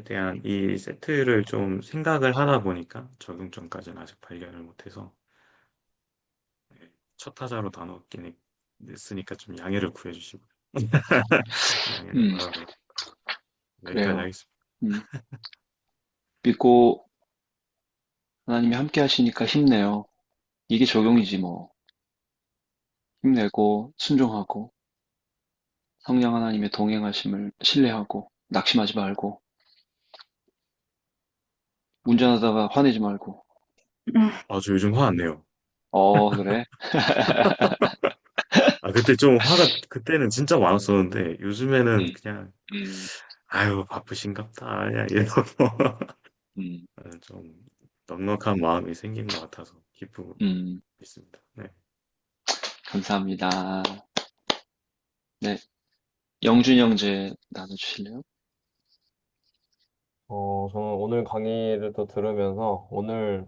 [SPEAKER 4] 대한 이 세트를 좀 생각을 하다 보니까 적용점까지는 아직 발견을 못해서 네, 첫 타자로 다 넣었긴 했으니까 좀 양해를 구해주시고 양해를
[SPEAKER 1] 음,
[SPEAKER 4] 바라고 여기까지
[SPEAKER 1] 그래요.
[SPEAKER 4] 하겠습니다.
[SPEAKER 1] 음, 믿고 하나님이 함께 하시니까 힘내요. 이게 적용이지 뭐. 힘내고 순종하고 성령 하나님의 동행하심을 신뢰하고 낙심하지 말고 운전하다가 화내지 말고.
[SPEAKER 4] 저 요즘 화 안 내요.
[SPEAKER 1] 그래?
[SPEAKER 4] 그때 좀 화가 그때는 진짜 많았었는데 요즘에는
[SPEAKER 1] 음,
[SPEAKER 4] 그냥
[SPEAKER 1] 음,
[SPEAKER 4] 아유 바쁘신갑다 그냥 이러고
[SPEAKER 1] 음,
[SPEAKER 4] 좀 넉넉한 마음이 생긴 것 같아서 기쁘고
[SPEAKER 1] 음.
[SPEAKER 4] 있습니다. 네.
[SPEAKER 1] 감사합니다. 네, 영준 형제 나눠주실래요?
[SPEAKER 5] 저는 오늘 강의를 또 들으면서 오늘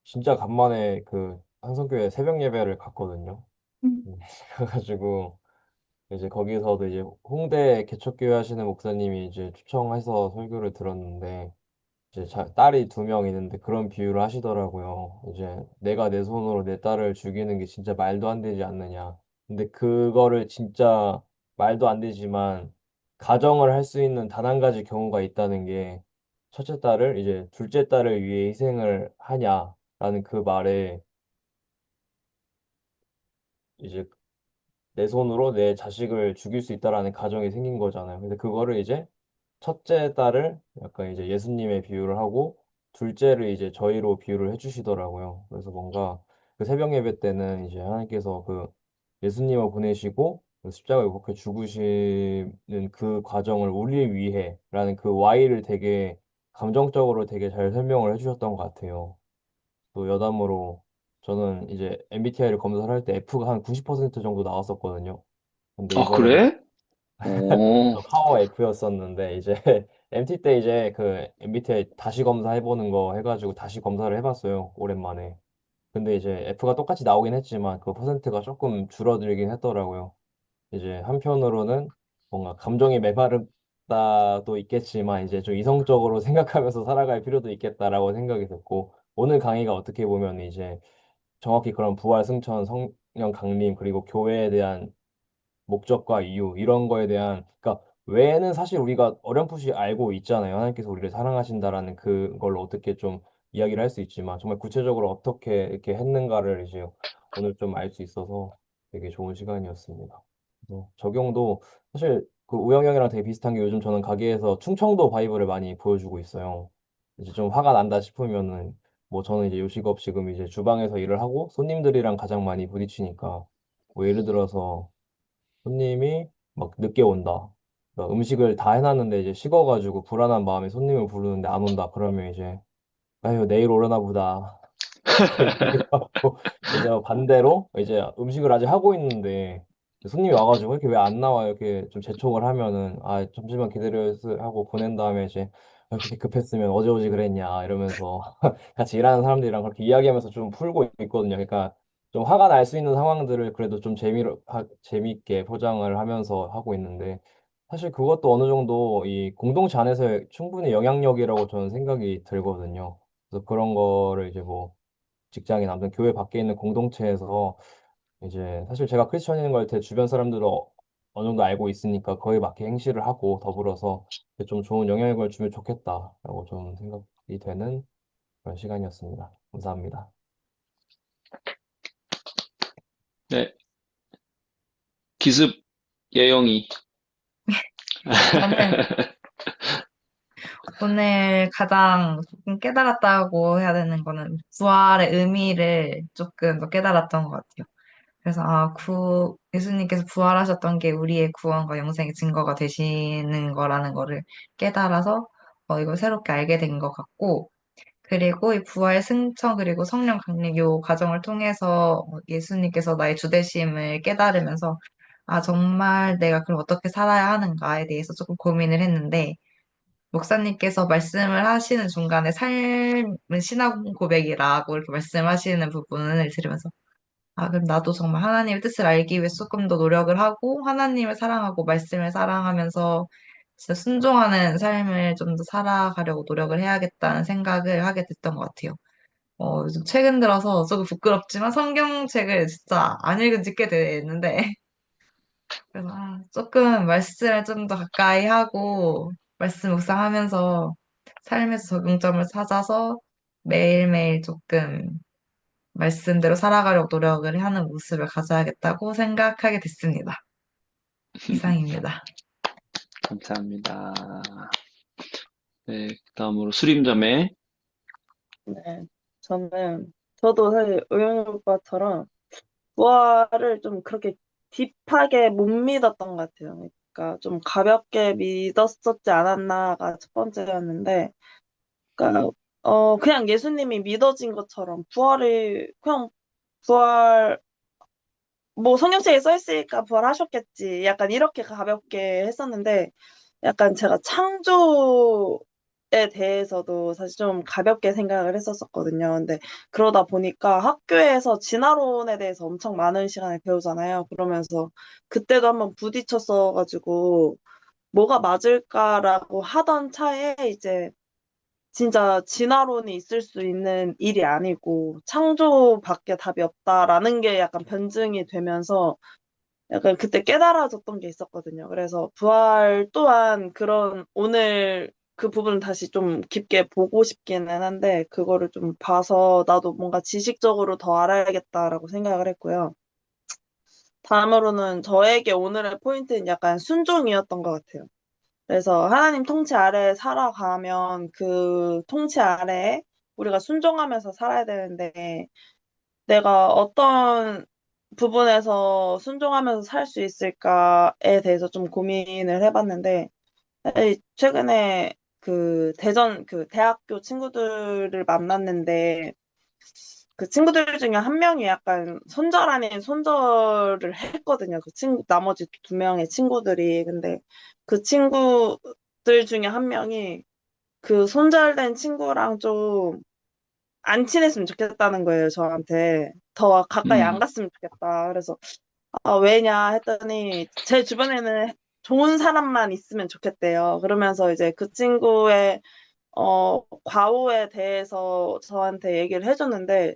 [SPEAKER 5] 진짜 간만에 그 한성교회 새벽 예배를 갔거든요. 그래가지고 이제 거기서도 이제 홍대 개척교회 하시는 목사님이 이제 초청해서 설교를 들었는데 이제 딸이 두 명 있는데 그런 비유를 하시더라고요. 이제 내가 내 손으로 내 딸을 죽이는 게 진짜 말도 안 되지 않느냐. 근데 그거를 진짜 말도 안 되지만 가정을 할 수 있는 단 한 가지 경우가 있다는 게 첫째 딸을 이제 둘째 딸을 위해 희생을 하냐라는 그 말에 이제 내 손으로 내 자식을 죽일 수 있다라는 가정이 생긴 거잖아요. 근데 그거를 이제 첫째 딸을 약간 이제 예수님의 비유를 하고 둘째를 이제 저희로 비유를 해주시더라고요. 그래서 뭔가 그 새벽 예배 때는 이제 하나님께서 그 예수님을 보내시고 그 십자가에 그렇게 죽으시는 그 과정을 우리 위해라는 그 Y를 되게 감정적으로 되게 잘 설명을 해주셨던 것 같아요. 또 여담으로 저는 이제 MBTI를 검사를 할 때 F가 한 90% 정도 나왔었거든요. 근데
[SPEAKER 1] 아,
[SPEAKER 5] 이번에
[SPEAKER 1] 그래? 오,
[SPEAKER 5] 파워 F였었는데 이제 MT 때 이제 그 MBTI 다시 검사해보는 거 해가지고 다시 검사를 해봤어요. 오랜만에. 근데 이제 F가 똑같이 나오긴 했지만 그 퍼센트가 조금 줄어들긴 했더라고요. 이제 한편으로는 뭔가 감정이 메마르다도 있겠지만 이제 좀 이성적으로 생각하면서 살아갈 필요도 있겠다라고 생각이 됐고 오늘 강의가 어떻게 보면 이제 정확히 그런 부활, 승천, 성령 강림 그리고 교회에 대한 목적과 이유 이런 거에 대한 그러니까 외에는 사실 우리가 어렴풋이 알고 있잖아요. 하나님께서 우리를 사랑하신다라는 그걸로 어떻게 좀 이야기를 할 수 있지만 정말 구체적으로 어떻게 이렇게 했는가를 이제 오늘 좀 알 수 있어서 되게 좋은 시간이었습니다. 그래서 적용도 사실 그 우영이 형이랑 되게 비슷한 게 요즘 저는 가게에서 충청도 바이블을 많이 보여주고 있어요. 이제 좀 화가 난다 싶으면은 뭐 저는 이제 요식업 지금 이제 주방에서 일을 하고 손님들이랑 가장 많이 부딪히니까 뭐 예를 들어서 손님이 막 늦게 온다. 그러니까 음식을 다 해놨는데 이제 식어가지고 불안한 마음에 손님을 부르는데 안 온다. 그러면 이제 아유 내일 오려나 보다. 이렇게 얘기를 하고 이제 반대로 이제 음식을 아직 하고 있는데 손님이 와가지고 이렇게 왜 안 나와 이렇게 좀 재촉을 하면은 아 잠시만 기다려 하고 보낸 다음에 이제 아, 그렇게 급했으면 어제 오지 그랬냐 이러면서 같이 일하는 사람들이랑 그렇게 이야기하면서 좀 풀고 있거든요. 그러니까 좀 화가 날 수 있는 상황들을 그래도 좀 재미있게 포장을 하면서 하고 있는데 사실 그것도 어느 정도 이 공동체 안에서 충분히 영향력이라고 저는 생각이 들거든요. 그래서 그런 거를 이제 뭐 직장인 아무튼 교회 밖에 있는 공동체에서 이제 사실 제가 크리스천인 걸 제 주변 사람들은 어느 정도 알고 있으니까 거기에 맞게 행실을 하고 더불어서 좀 좋은 영향력을 주면 좋겠다라고 좀 생각이 되는 그런 시간이었습니다. 감사합니다.
[SPEAKER 1] 네. 기습 예영이.
[SPEAKER 7] 저는 오늘 가장 조금 깨달았다고 해야 되는 거는 부활의 의미를 조금 더 깨달았던 것 같아요. 그래서 예수님께서 부활하셨던 게 우리의 구원과 영생의 증거가 되시는 거라는 거를 깨달아서 이걸 새롭게 알게 된 것 같고, 그리고 이 부활 승천 그리고 성령 강림 요 과정을 통해서 예수님께서 나의 주되심을 깨달으면서 정말 내가 그럼 어떻게 살아야 하는가에 대해서 조금 고민을 했는데 목사님께서 말씀을 하시는 중간에 삶은 신앙 고백이라고 이렇게 말씀하시는 부분을 들으면서 그럼 나도 정말 하나님의 뜻을 알기 위해 조금 더 노력을 하고 하나님을 사랑하고 말씀을 사랑하면서 진짜 순종하는 삶을 좀 더 살아가려고 노력을 해야겠다는 생각을 하게 됐던 것 같아요. 요즘 최근 들어서 조금 부끄럽지만 성경책을 진짜 안 읽은 지 꽤 됐는데 그래서 조금 말씀을 좀 더 가까이 하고 말씀 묵상하면서 삶에서 적용점을 찾아서 매일매일 조금 말씀대로 살아가려고 노력을 하는 모습을 가져야겠다고 생각하게 됐습니다. 이상입니다.
[SPEAKER 1] 감사합니다. 네, 다음으로 수림자매.
[SPEAKER 3] 네. 저도 사실 우영이 오빠처럼 부활을 좀 그렇게 딥하게 못 믿었던 것 같아요. 그러니까 좀 가볍게 믿었었지 않았나가 첫 번째였는데, 그러니까 그냥 예수님이 믿어진 것처럼 그냥 부활 뭐 성경책에 써 있으니까 부활하셨겠지. 약간 이렇게 가볍게 했었는데, 약간 제가 창조에 대해서도 사실 좀 가볍게 생각을 했었거든요. 근데 그러다 보니까 학교에서 진화론에 대해서 엄청 많은 시간을 배우잖아요. 그러면서 그때도 한번 부딪혔어가지고 뭐가 맞을까라고 하던 차에 이제 진짜 진화론이 있을 수 있는 일이 아니고 창조밖에 답이 없다라는 게 약간 변증이 되면서 약간 그때 깨달아졌던 게 있었거든요. 그래서 부활 또한 그런 오늘 그 부분을 다시 좀 깊게 보고 싶기는 한데 그거를 좀 봐서 나도 뭔가 지식적으로 더 알아야겠다라고 생각을 했고요. 다음으로는 저에게 오늘의 포인트는 약간 순종이었던 것 같아요. 그래서 하나님 통치 아래에 살아가면 그 통치 아래에 우리가 순종하면서 살아야 되는데 내가 어떤 부분에서 순종하면서 살 수 있을까에 대해서 좀 고민을 해봤는데 최근에 그 대전 그 대학교 친구들을 만났는데 그 친구들 중에 한 명이 약간 손절 아닌 손절을 했거든요. 그 친구, 나머지 두 명의 친구들이. 근데 그 친구들 중에 한 명이 그 손절된 친구랑 좀 안 친했으면 좋겠다는 거예요, 저한테. 더 가까이 안
[SPEAKER 1] 음,
[SPEAKER 3] 갔으면 좋겠다. 그래서, 아, 왜냐 했더니, 제 주변에는 좋은 사람만 있으면 좋겠대요. 그러면서 이제 그 친구의, 과오에 대해서 저한테 얘기를 해줬는데,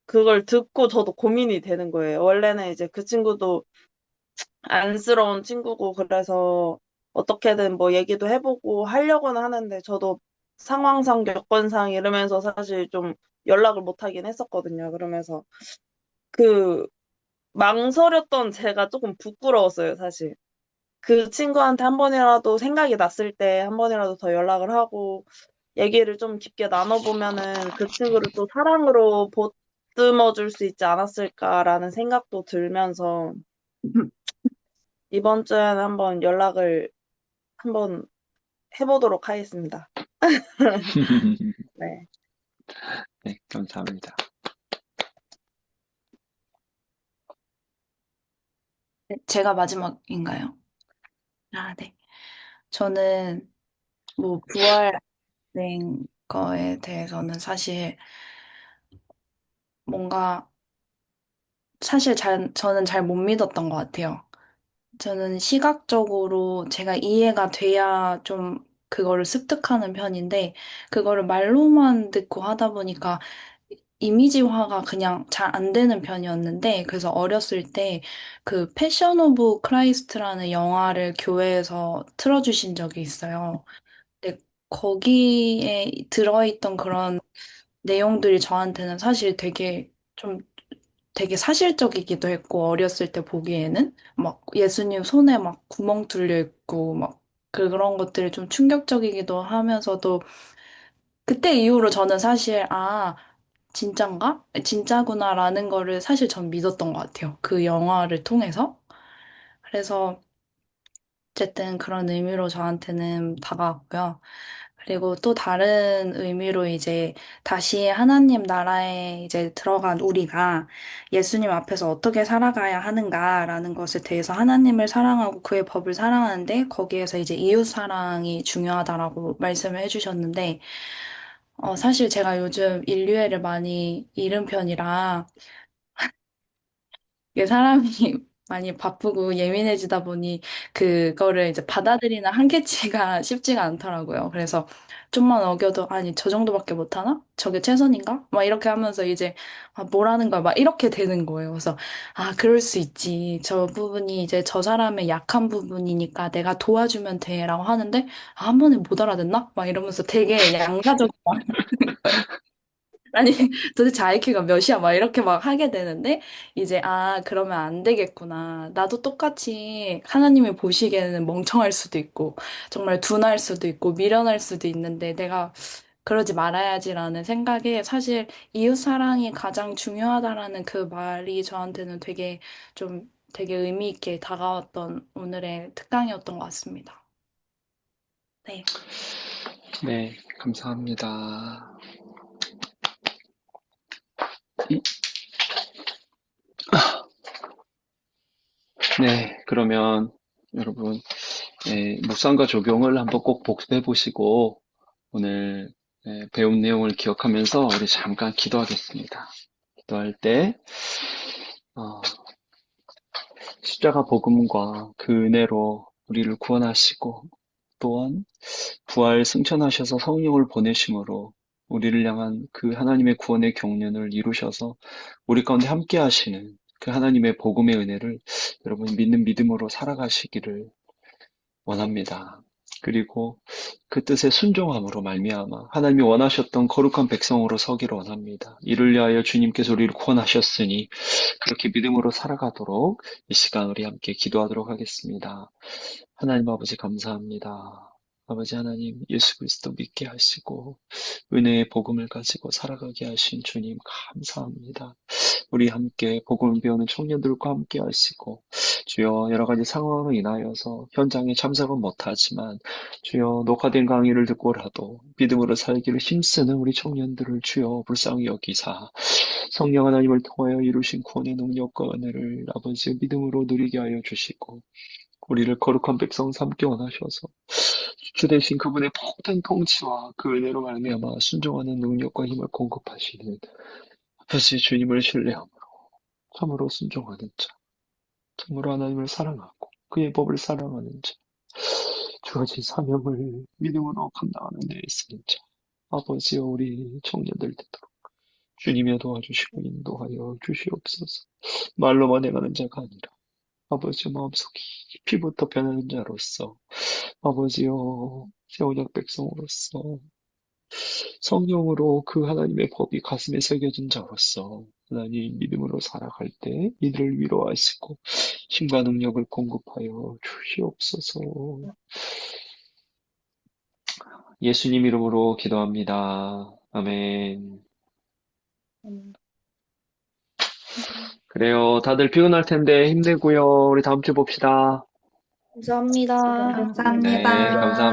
[SPEAKER 3] 그걸 듣고 저도 고민이 되는 거예요. 원래는 이제 그 친구도 안쓰러운 친구고, 그래서 어떻게든 뭐 얘기도 해보고 하려고는 하는데, 저도 상황상, 여건상 이러면서 사실 좀 연락을 못 하긴 했었거든요. 그러면서 그 망설였던 제가 조금 부끄러웠어요, 사실. 그 친구한테 한 번이라도 생각이 났을 때 한 번이라도 더 연락을 하고 얘기를 좀 깊게 나눠보면은 그 친구를 또 사랑으로 보듬어 줄 수 있지 않았을까라는 생각도 들면서 이번 주에는 한번 연락을 한번 해보도록 하겠습니다. 네.
[SPEAKER 1] 네, 감사합니다.
[SPEAKER 6] 네, 제가 마지막인가요? 아, 네. 저는 뭐 부활된 거에 대해서는 사실 뭔가 저는 잘 못 믿었던 것 같아요. 저는 시각적으로 제가 이해가 돼야 좀 그거를 습득하는 편인데, 그거를 말로만 듣고 하다 보니까 이미지화가 그냥 잘 안 되는 편이었는데, 그래서 어렸을 때 그 패션 오브 크라이스트라는 영화를 교회에서 틀어주신 적이 있어요. 근데 거기에 들어있던 그런 내용들이 저한테는 사실 되게 사실적이기도 했고, 어렸을 때 보기에는 막 예수님 손에 막 구멍 뚫려 있고, 막 그런 것들이 좀 충격적이기도 하면서도, 그때 이후로 저는 사실, 아, 진짠가? 진짜구나라는 거를 사실 전 믿었던 것 같아요. 그 영화를 통해서. 그래서 어쨌든 그런 의미로 저한테는 다가왔고요. 그리고 또 다른 의미로 이제 다시 하나님 나라에 이제 들어간 우리가 예수님 앞에서 어떻게 살아가야 하는가라는 것에 대해서 하나님을 사랑하고 그의 법을 사랑하는데 거기에서 이제 이웃 사랑이 중요하다라고 말씀을 해주셨는데 사실 제가 요즘 인류애를 많이 잃은 편이라 이게 사람이 많이 바쁘고 예민해지다 보니 그거를 이제 받아들이는 한계치가 쉽지가 않더라고요. 그래서 좀만 어겨도 아니 저 정도밖에 못하나? 저게 최선인가? 막 이렇게 하면서 이제 아, 뭐라는 거야? 막 이렇게 되는 거예요. 그래서 아 그럴 수 있지. 저 부분이 이제 저 사람의 약한 부분이니까 내가 도와주면 돼라고 하는데 아, 한 번에 못 알아듣나? 막 이러면서 되게 양가적인 아니, 도대체 IQ가 몇이야? 막 이렇게 막 하게 되는데, 이제, 아, 그러면 안 되겠구나. 나도 똑같이 하나님이 보시기에는 멍청할 수도 있고, 정말 둔할 수도 있고, 미련할 수도 있는데, 내가 그러지 말아야지라는 생각에 사실 이웃사랑이 가장 중요하다라는 그 말이 저한테는 되게 의미 있게 다가왔던 오늘의 특강이었던 것 같습니다. 네.
[SPEAKER 1] 네, 감사합니다. 네, 그러면 여러분, 묵상과 적용을 한번 꼭 복습해 보시고, 오늘 배운 내용을 기억하면서 우리 잠깐 기도하겠습니다. 기도할 때, 어, 십자가 복음과 그 은혜로 우리를 구원하시고, 또한 부활 승천하셔서 성령을 보내심으로 우리를 향한 그 하나님의 구원의 경륜을 이루셔서 우리 가운데 함께 하시는 그 하나님의 복음의 은혜를 여러분 믿는 믿음으로 살아가시기를 원합니다. 그리고 그 뜻에 순종함으로 말미암아 하나님이 원하셨던 거룩한 백성으로 서기를 원합니다. 이를 위하여 주님께서 우리를 구원하셨으니 그렇게 믿음으로 살아가도록 이 시간 우리 함께 기도하도록 하겠습니다. 하나님 아버지 감사합니다. 아버지 하나님 예수 그리스도 믿게 하시고 은혜의 복음을 가지고 살아가게 하신 주님 감사합니다. 우리 함께 복음을 배우는 청년들과 함께 하시고 주여 여러 가지 상황으로 인하여서 현장에 참석은 못하지만 주여 녹화된 강의를 듣고라도 믿음으로 살기를 힘쓰는 우리 청년들을 주여 불쌍히 여기사 성령 하나님을 통하여 이루신 구원의 능력과 은혜를 아버지 믿음으로 누리게 하여 주시고 우리를 거룩한 백성 삼게 원하셔서 주 대신 그분의 모든 통치와 그 은혜로 말미암아 순종하는 능력과 힘을 공급하시는 아버지 주님을 신뢰함으로 참으로 순종하는 자, 참으로 하나님을 사랑하고 그의 법을 사랑하는 자, 주어진 사명을 믿음으로 감당하는 데 쓰는 자, 아버지여 우리 청년들 되도록 주님의 도와주시고 인도하여 주시옵소서. 말로만 행하는 자가 아니라 아버지 마음속 깊이부터 변하는 자로서 아버지여 새 언약 백성으로서 성령으로 그 하나님의 법이 가슴에 새겨진 자로서 하나님 믿음으로 살아갈 때 이들을 위로하시고 힘과 능력을 공급하여 주시옵소서. 예수님 이름으로 기도합니다. 아멘. 그래요. 다들 피곤할 텐데 힘내고요. 우리 다음 주에 봅시다.
[SPEAKER 6] 감사합니다.
[SPEAKER 1] 네,
[SPEAKER 7] 감사합니다.
[SPEAKER 1] 감사합니다.